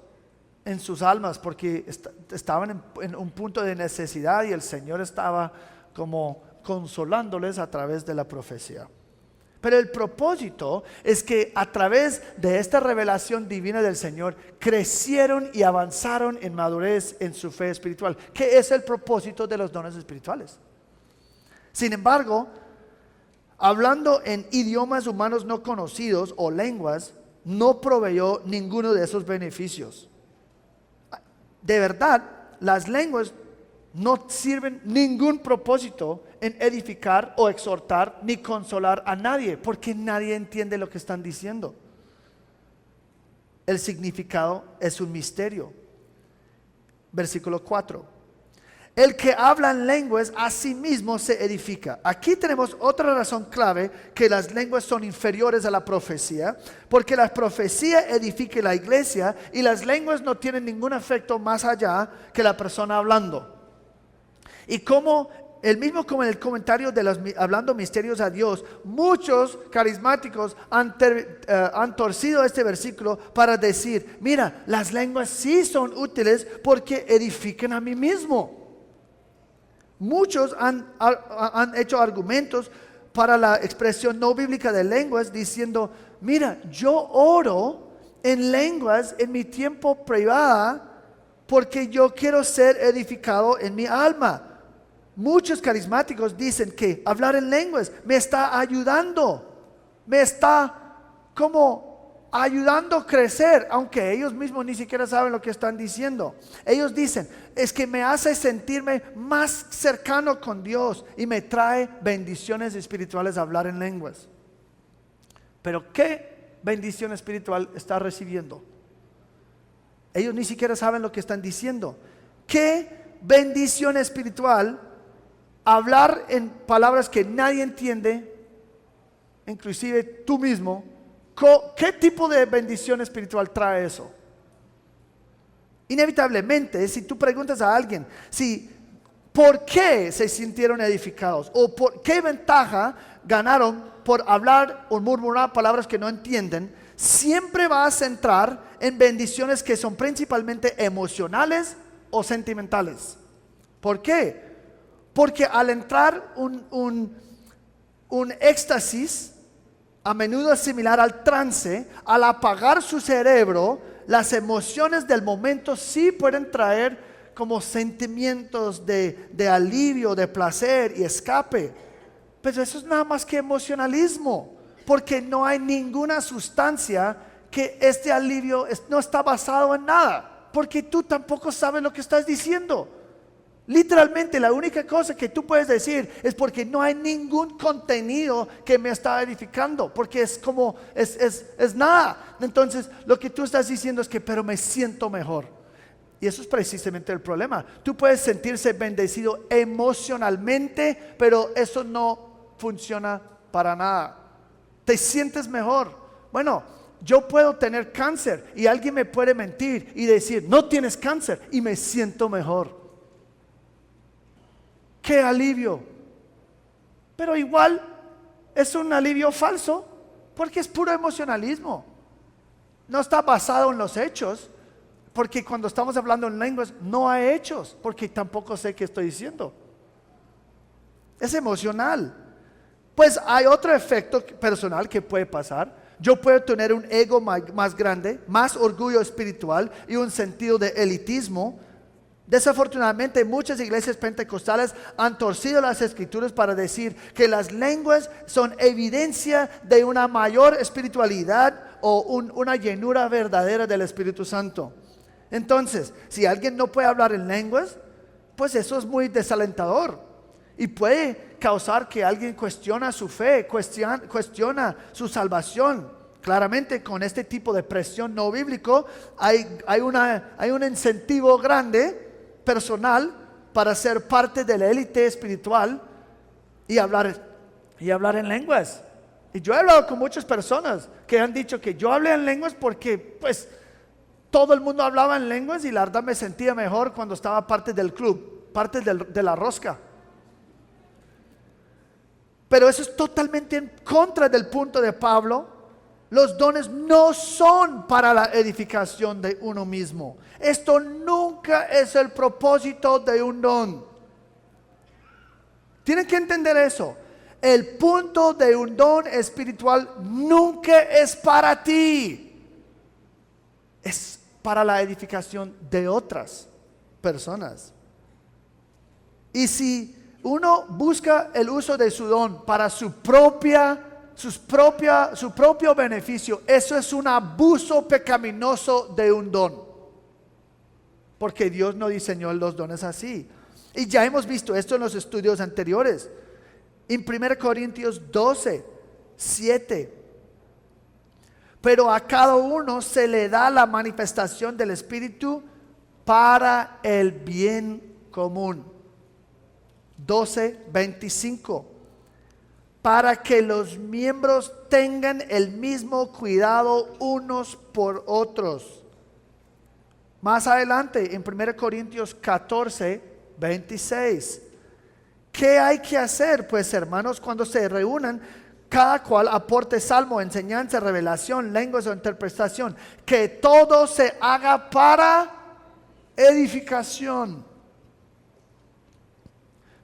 en sus almas, porque estaban en un punto de necesidad, y el Señor estaba como consolándoles a través de la profecía. Pero el propósito es que a través de esta revelación divina del Señor crecieron y avanzaron en madurez en su fe espiritual, que es el propósito de los dones espirituales. Sin embargo, hablando en idiomas humanos no conocidos o lenguas, no proveyó ninguno de esos beneficios. De verdad, las lenguas no sirven ningún propósito en edificar o exhortar ni consolar a nadie, porque nadie entiende lo que están diciendo. El significado es un misterio. Versículo 4. El que habla en lenguas a sí mismo se edifica. Aquí tenemos otra razón clave, que las lenguas son inferiores a la profecía, porque la profecía edifica la iglesia, y las lenguas no tienen ningún efecto más allá que la persona hablando. Y como el mismo como en el comentario de los hablando misterios a Dios, muchos carismáticos han torcido este versículo para decir, mira, las lenguas sí son útiles porque edifican a mí mismo. Muchos han hecho argumentos para la expresión no bíblica de lenguas, diciendo, mira, yo oro en lenguas en mi tiempo privado porque yo quiero ser edificado en mi alma. Muchos carismáticos dicen que hablar en lenguas me está ayudando, me está como ayudando a crecer, aunque ellos mismos ni siquiera saben lo que están diciendo. Ellos dicen, es que me hace sentirme más cercano con Dios y me trae bendiciones espirituales hablar en lenguas. Pero ¿qué bendición espiritual está recibiendo? Ellos ni siquiera saben lo que están diciendo. ¿Qué bendición espiritual hablar en palabras que nadie entiende, inclusive tú mismo? ¿Qué tipo de bendición espiritual trae eso? Inevitablemente, si tú preguntas a alguien ¿por qué se sintieron edificados? ¿O por qué ventaja ganaron por hablar o murmurar palabras que no entienden? Siempre va a centrar en bendiciones que son principalmente emocionales o sentimentales. ¿Por qué? Porque al entrar un éxtasis, a menudo es similar al trance, al apagar su cerebro, las emociones del momento sí pueden traer como sentimientos de alivio, de placer y escape. Pero eso es nada más que emocionalismo, porque no hay ninguna sustancia que este alivio no está basado en nada, porque tú tampoco sabes lo que estás diciendo. Literalmente la única cosa que tú puedes decir es porque no hay ningún contenido que me está edificando, porque es como es nada. Entonces lo que tú estás diciendo es que pero me siento mejor, y eso es precisamente el problema. Tú puedes sentirse bendecido emocionalmente, pero eso no funciona para nada. Te sientes mejor. Bueno, yo puedo tener cáncer y alguien me puede mentir y decir no tienes cáncer, y me siento mejor. ¡Qué alivio! Pero igual es un alivio falso, porque es puro emocionalismo. No está basado en los hechos, porque cuando estamos hablando en lenguas no hay hechos, porque tampoco sé qué estoy diciendo. Es emocional. Pues hay otro efecto personal que puede pasar. Yo puedo tener un ego más grande, más orgullo espiritual y un sentido de elitismo. Desafortunadamente, muchas iglesias pentecostales han torcido las escrituras para decir que las lenguas son evidencia de una mayor espiritualidad o una llenura verdadera del Espíritu Santo. Entonces, si alguien no puede hablar en lenguas, pues eso es muy desalentador, y puede causar que alguien cuestiona su fe, cuestiona su salvación. Claramente con este tipo de presión no bíblico hay un incentivo grande, personal, para ser parte de la élite espiritual y hablar en lenguas. Y yo he hablado con muchas personas que han dicho que yo hablé en lenguas porque pues todo el mundo hablaba en lenguas y la verdad me sentía mejor cuando estaba parte del club, parte de la rosca. Pero eso es totalmente en contra del punto de Pablo. Los dones no son para la edificación de uno mismo. Esto nunca es el propósito de un don. Tienen que entender eso. El punto de un don espiritual nunca es para ti. Es para la edificación de otras personas. Y si uno busca el uso de su don para su propio beneficio, eso es un abuso pecaminoso de un don, porque Dios no diseñó los dones así. Y ya hemos visto esto en los estudios anteriores. En 1 Corintios 12, 7. Pero a cada uno se le da la manifestación del Espíritu para el bien común. 12, 25. Para que los miembros tengan el mismo cuidado unos por otros. Más adelante, en 1 Corintios 14, 26. ¿Qué hay que hacer? Pues hermanos, cuando se reúnan, cada cual aporte salmo, enseñanza, revelación, lenguas o interpretación. Que todo se haga para edificación.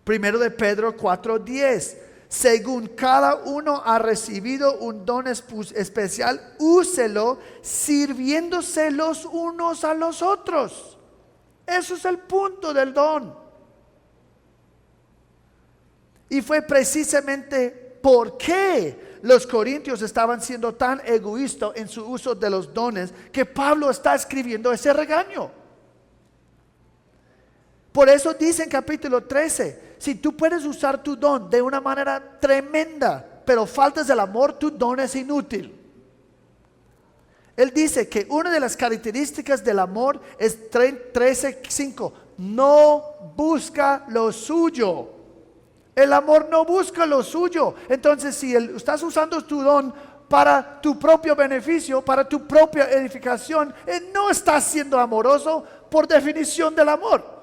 1 de Pedro 4:10. Según cada uno ha recibido un don especial, úselo sirviéndose los unos a los otros. Eso es el punto del don. Y fue precisamente porque los corintios estaban siendo tan egoístas en su uso de los dones que Pablo está escribiendo ese regaño. Por eso dice en capítulo 13, si tú puedes usar tu don de una manera tremenda, pero faltas el amor, tu don es inútil. Él dice que una de las características del amor es 13:5, no busca lo suyo. El amor no busca lo suyo. Entonces, si estás usando tu don para tu propio beneficio, para tu propia edificación, no estás siendo amoroso por definición del amor.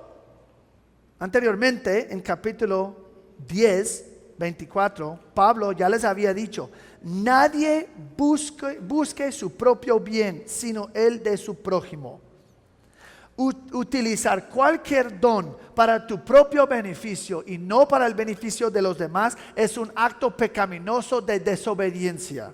Anteriormente, en capítulo 10, 24, Pablo ya les había dicho: nadie busque su propio bien, sino el de su prójimo. Utilizar cualquier don para tu propio beneficio y no para el beneficio de los demás es un acto pecaminoso de desobediencia.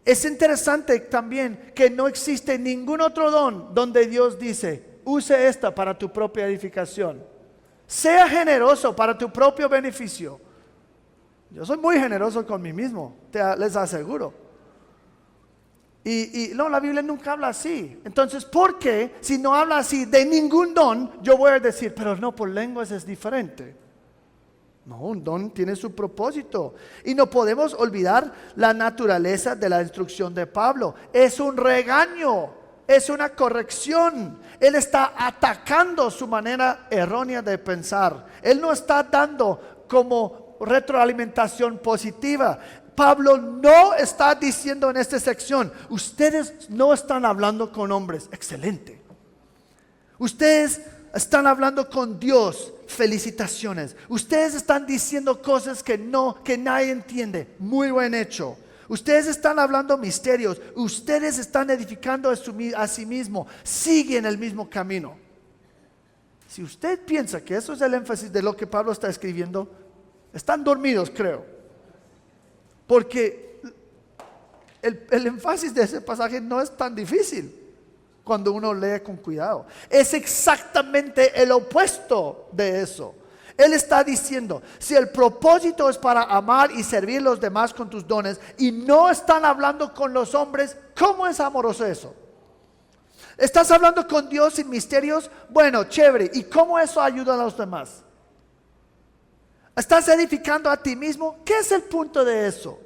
Es interesante también que no existe ningún otro don donde Dios dice: use esta para tu propia edificación. Sea generoso para tu propio beneficio. Yo soy muy generoso con mí mismo, les aseguro. Y no, la Biblia nunca habla así. Entonces, ¿por qué si no habla así de ningún don, yo voy a decir, pero no, por lenguas es diferente? No, un don tiene su propósito. Y no podemos olvidar la naturaleza de la instrucción de Pablo. Es un regaño, es una corrección. Él está atacando su manera errónea de pensar. Él no está dando como retroalimentación positiva. Pablo no está diciendo en esta sección: ustedes no están hablando con hombres. Excelente. Ustedes están hablando con Dios. Felicitaciones. Ustedes están diciendo cosas que nadie entiende. Muy buen hecho. Ustedes están hablando misterios. Ustedes están edificando a sí mismo. Siguen el mismo camino. Si usted piensa que eso es el énfasis de lo que Pablo está escribiendo, están dormidos, creo. Porque el énfasis de ese pasaje no es tan difícil cuando uno lee con cuidado. Es exactamente el opuesto de eso. Él está diciendo: si el propósito es para amar y servir a los demás con tus dones y no están hablando con los hombres, ¿cómo es amoroso eso? ¿Estás hablando con Dios sin misterios? Bueno, chévere. ¿Y cómo eso ayuda a los demás? ¿Estás edificando a ti mismo? ¿Qué es el punto de eso?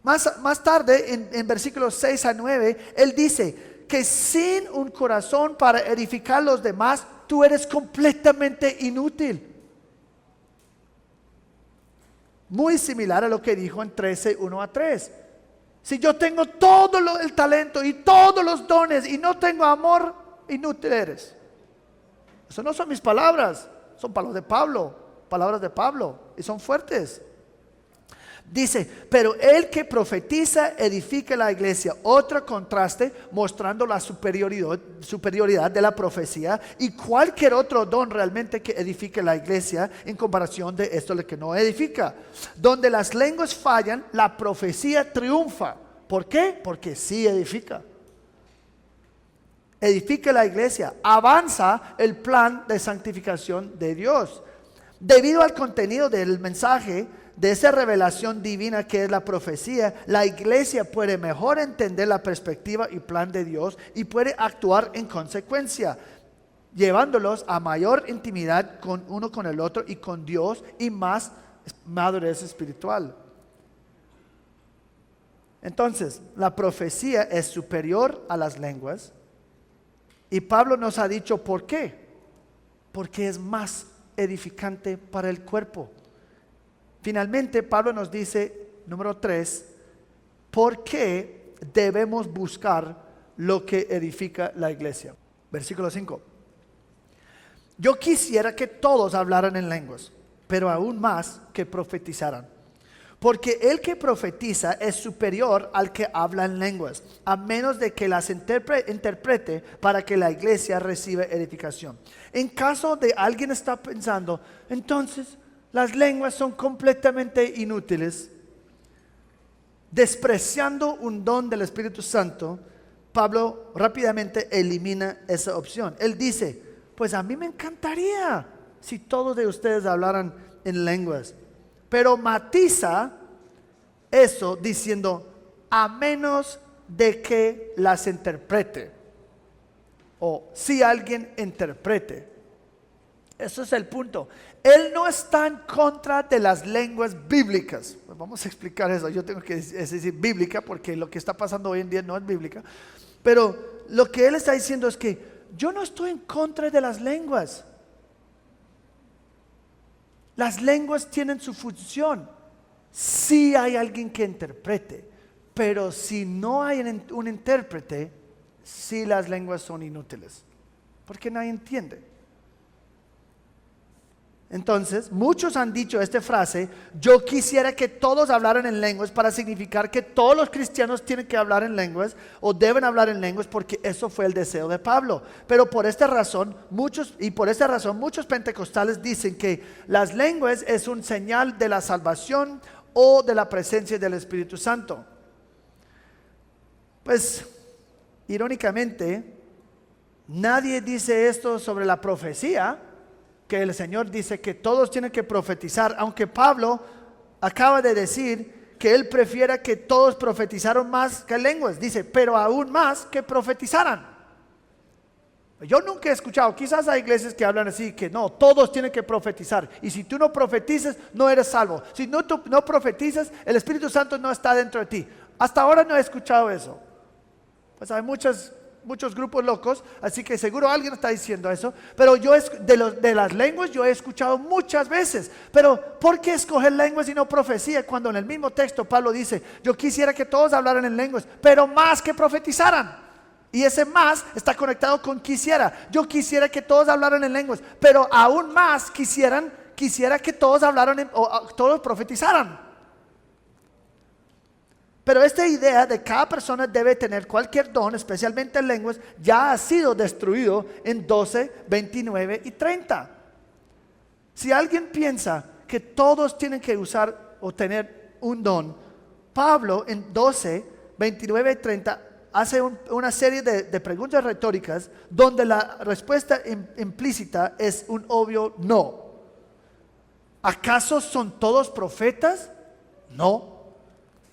Más tarde, en versículos 6 a 9, él dice que sin un corazón para edificar a los demás, tú eres completamente inútil. Muy similar a lo que dijo en 13, 1 a 3. Si yo tengo todo el talento y todos los dones y no tengo amor, inútil eres. Eso no son mis palabras, son palabras de Pablo, y son fuertes. Dice, pero el que profetiza edifica la iglesia. Otro contraste mostrando la superioridad de la profecía y cualquier otro don realmente que edifique la iglesia en comparación de esto lo que no edifica. Donde las lenguas fallan, la profecía triunfa. ¿Por qué? Porque sí edifica. Edifica la iglesia, avanza el plan de santificación de Dios. Debido al contenido del mensaje, de esa revelación divina que es la profecía, la iglesia puede mejor entender la perspectiva y plan de Dios y puede actuar en consecuencia, llevándolos a mayor intimidad con uno con el otro y con Dios y más madurez espiritual. Entonces, la profecía es superior a las lenguas y Pablo nos ha dicho ¿por qué? Porque es más edificante para el cuerpo. Finalmente, Pablo nos dice, número 3, ¿por qué debemos buscar lo que edifica la iglesia? Versículo 5. Yo quisiera que todos hablaran en lenguas, pero aún más que profetizaran. Porque el que profetiza es superior al que habla en lenguas, a menos de que las interprete para que la iglesia reciba edificación. En caso de alguien está pensando, entonces las lenguas son completamente inútiles, despreciando un don del Espíritu Santo, Pablo rápidamente elimina esa opción. Él dice, pues a mí me encantaría si todos de ustedes hablaran en lenguas, pero matiza eso diciendo, a menos de que las interprete, o si alguien interprete. Eso es el punto. Él no está en contra de las lenguas bíblicas. Pues vamos a explicar eso. Yo tengo que decir bíblica porque lo que está pasando hoy en día no es bíblica. Pero lo que él está diciendo es que yo no estoy en contra de las lenguas. Las lenguas tienen su función. Si hay alguien que interprete. Pero si no hay un intérprete, sí las lenguas son inútiles. Porque nadie entiende. Entonces, muchos han dicho esta frase, yo quisiera que todos hablaran en lenguas para significar que todos los cristianos tienen que hablar en lenguas o deben hablar en lenguas porque eso fue el deseo de Pablo. Pero por esta razón, muchos pentecostales dicen que las lenguas es un señal de la salvación o de la presencia del Espíritu Santo. Pues, irónicamente, nadie dice esto sobre la profecía, que el Señor dice que todos tienen que profetizar, aunque Pablo acaba de decir que él prefiera que todos profetizaran más que lenguas. Dice, pero aún más que profetizaran. Yo nunca he escuchado, quizás hay iglesias que hablan así, que no, todos tienen que profetizar. Y si tú no profetizas, no eres salvo. Si tú no profetizas, el Espíritu Santo no está dentro de ti. Hasta ahora no he escuchado eso. Pues hay muchos grupos locos, así que seguro alguien está diciendo eso, pero yo de las lenguas yo he escuchado muchas veces, pero ¿por qué escoger lenguas y no profecía? Cuando en el mismo texto Pablo dice, yo quisiera que todos hablaran en lenguas, pero más que profetizaran, y ese más está conectado con quisiera. Yo quisiera que todos hablaran en lenguas, pero aún más quisiera que todos hablaran todos profetizaran. Pero esta idea de cada persona debe tener cualquier don, especialmente en lenguas, ya ha sido destruido en 12, 29 y 30. Si alguien piensa que todos tienen que usar o tener un don, Pablo en 12, 29 y 30 hace una serie de preguntas retóricas donde la respuesta implícita es un obvio no. ¿Acaso son todos profetas? No.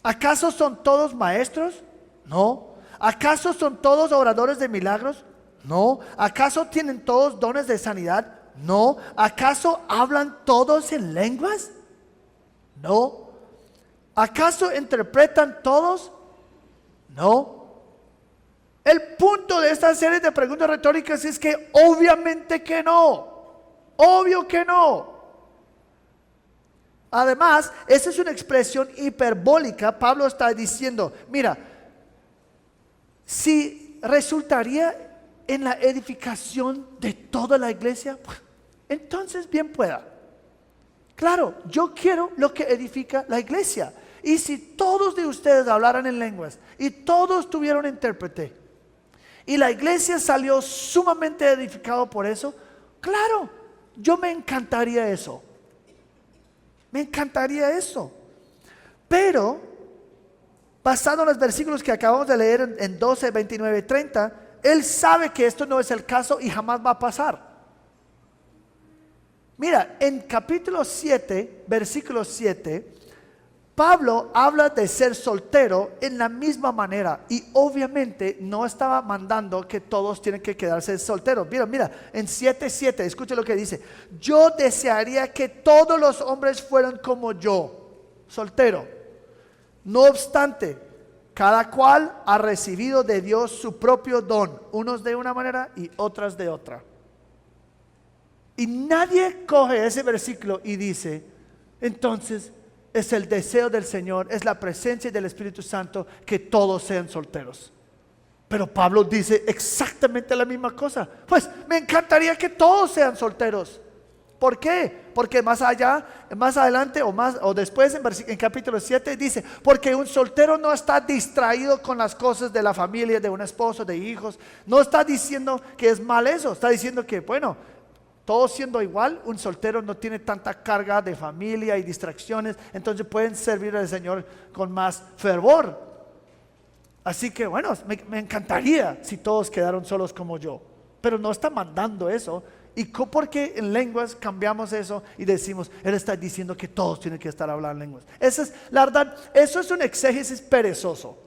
¿Acaso son todos maestros? No. ¿Acaso son todos oradores de milagros? No. ¿Acaso tienen todos dones de sanidad? No. ¿Acaso hablan todos en lenguas? No. ¿Acaso interpretan todos? No. El punto de esta serie de preguntas retóricas es que obviamente que no. Obvio que no. Además, esa es una expresión hiperbólica. Pablo está diciendo, mira, si resultaría en la edificación de toda la iglesia, entonces bien pueda. Claro, yo quiero lo que edifica la iglesia. Y si todos de ustedes hablaran en lenguas y todos tuvieron intérprete y la iglesia salió sumamente edificado por eso, claro, yo me encantaría eso. Me encantaría eso. Pero, basado en los versículos que acabamos de leer en 12, 29 y 30, él sabe que esto no es el caso y jamás va a pasar. Mira, en capítulo 7, versículo 7, Pablo habla de ser soltero en la misma manera y obviamente no estaba mandando que todos tienen que quedarse solteros. Mira, en 7:7, escuche lo que dice. Yo desearía que todos los hombres fueran como yo, soltero. No obstante, cada cual ha recibido de Dios su propio don, unos de una manera y otras de otra. Y nadie coge ese versículo y dice, entonces es el deseo del Señor, es la presencia del Espíritu Santo que todos sean solteros. Pero Pablo dice exactamente la misma cosa. Pues me encantaría que todos sean solteros. ¿Por qué? Porque más adelante o después en capítulo 7 dice, porque un soltero no está distraído con las cosas de la familia, de un esposo, de hijos. No está diciendo que es mal eso, está diciendo que bueno, todo siendo igual, un soltero no tiene tanta carga de familia y distracciones, entonces pueden servir al Señor con más fervor. Así que bueno, me encantaría si todos quedaron solos como yo, pero no está mandando eso. ¿Y por qué en lenguas cambiamos eso y decimos, él está diciendo que todos tienen que estar hablando lenguas? Esa es la verdad, eso es un exégesis perezoso.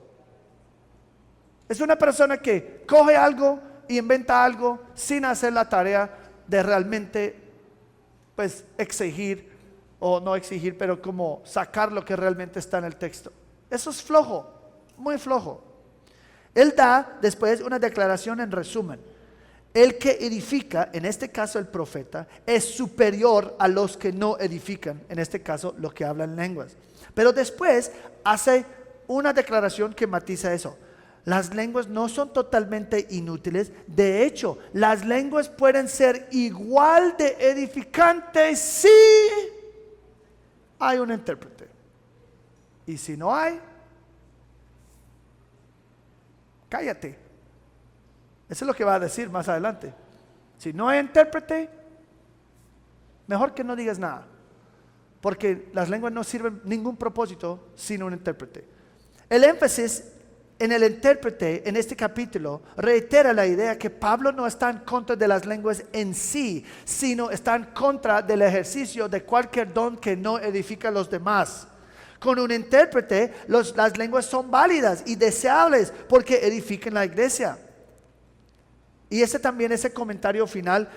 Es una persona que coge algo y inventa algo sin hacer la tarea de realmente pues exigir o no exigir, pero como sacar lo que realmente está en el texto. Eso es flojo, muy flojo. Él da después una declaración en resumen. El que edifica, en este caso el profeta, es superior a los que no edifican, en este caso los que hablan lenguas. Pero después hace una declaración que matiza eso. Las lenguas no son totalmente inútiles. De hecho, las lenguas pueden ser igual de edificantes si hay un intérprete. Y si no hay, cállate. Eso es lo que va a decir más adelante. Si no hay intérprete, mejor que no digas nada. Porque las lenguas no sirven ningún propósito sin un intérprete. El énfasis en el intérprete, en este capítulo, reitera la idea que Pablo no está en contra de las lenguas en sí, sino está en contra del ejercicio de cualquier don que no edifica a los demás. Con un intérprete, las lenguas son válidas y deseables porque edifican la iglesia. Y ese comentario final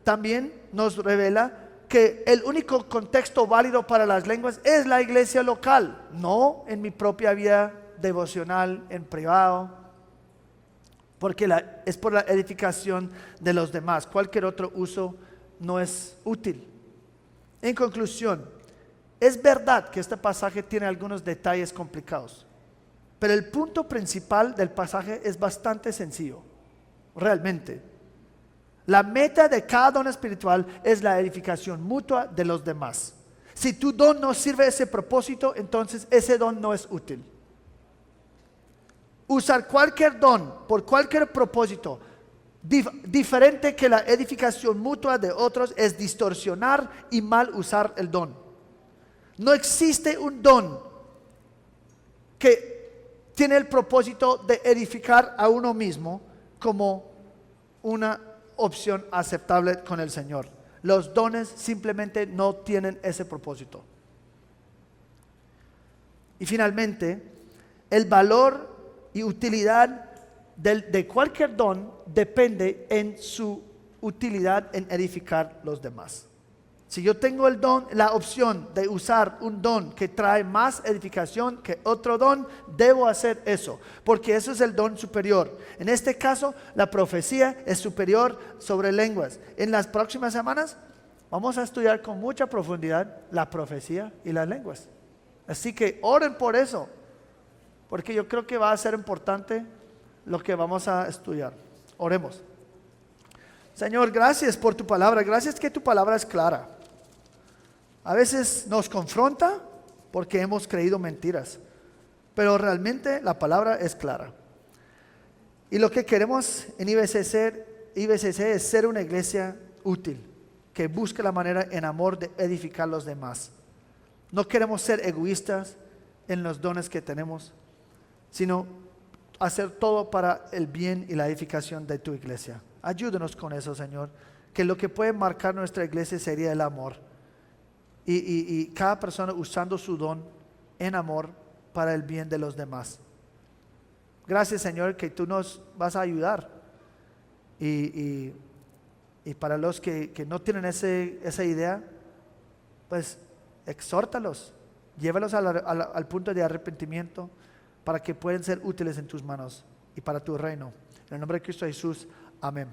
también nos revela que el único contexto válido para las lenguas es la iglesia local, no en mi propia vida devocional en privado, porque es por la edificación de los demás. Cualquier otro uso no es útil. En conclusión, es verdad que este pasaje tiene algunos detalles complicados, pero el punto principal del pasaje es bastante sencillo. Realmente, la meta de cada don espiritual es la edificación mutua de los demás. Si tu don no sirve a ese propósito, entonces ese don no es útil. Usar cualquier don por cualquier propósito diferente que la edificación mutua de otros es distorsionar y mal usar el don. No existe un don que tiene el propósito de edificar a uno mismo como una opción aceptable con el Señor. Los dones simplemente no tienen ese propósito. Y finalmente, el valor y utilidad de cualquier don depende en su utilidad en edificar los demás. Si yo tengo el don, la opción de usar un don que trae más edificación que otro don, debo hacer eso, porque eso es el don superior. En este caso, la profecía es superior sobre lenguas. En las próximas semanas vamos a estudiar con mucha profundidad la profecía y las lenguas. Así que oren por eso, porque yo creo que va a ser importante lo que vamos a estudiar. Oremos. Señor, gracias por tu palabra. Gracias que tu palabra es clara. A veces nos confronta porque hemos creído mentiras, pero realmente la palabra es clara. Y lo que queremos en IBCC es ser una iglesia útil, que busque la manera en amor de edificar a los demás. No queremos ser egoístas en los dones que tenemos, sino hacer todo para el bien y la edificación de tu iglesia. Ayúdanos con eso, Señor, que lo que puede marcar nuestra iglesia sería el amor. Y cada persona usando su don en amor para el bien de los demás. Gracias, Señor, que tú nos vas a ayudar. Y para los que no tienen esa idea, pues exhórtalos, llévalos al punto de arrepentimiento para que puedan ser útiles en tus manos y para tu reino. En el nombre de Cristo Jesús, amén.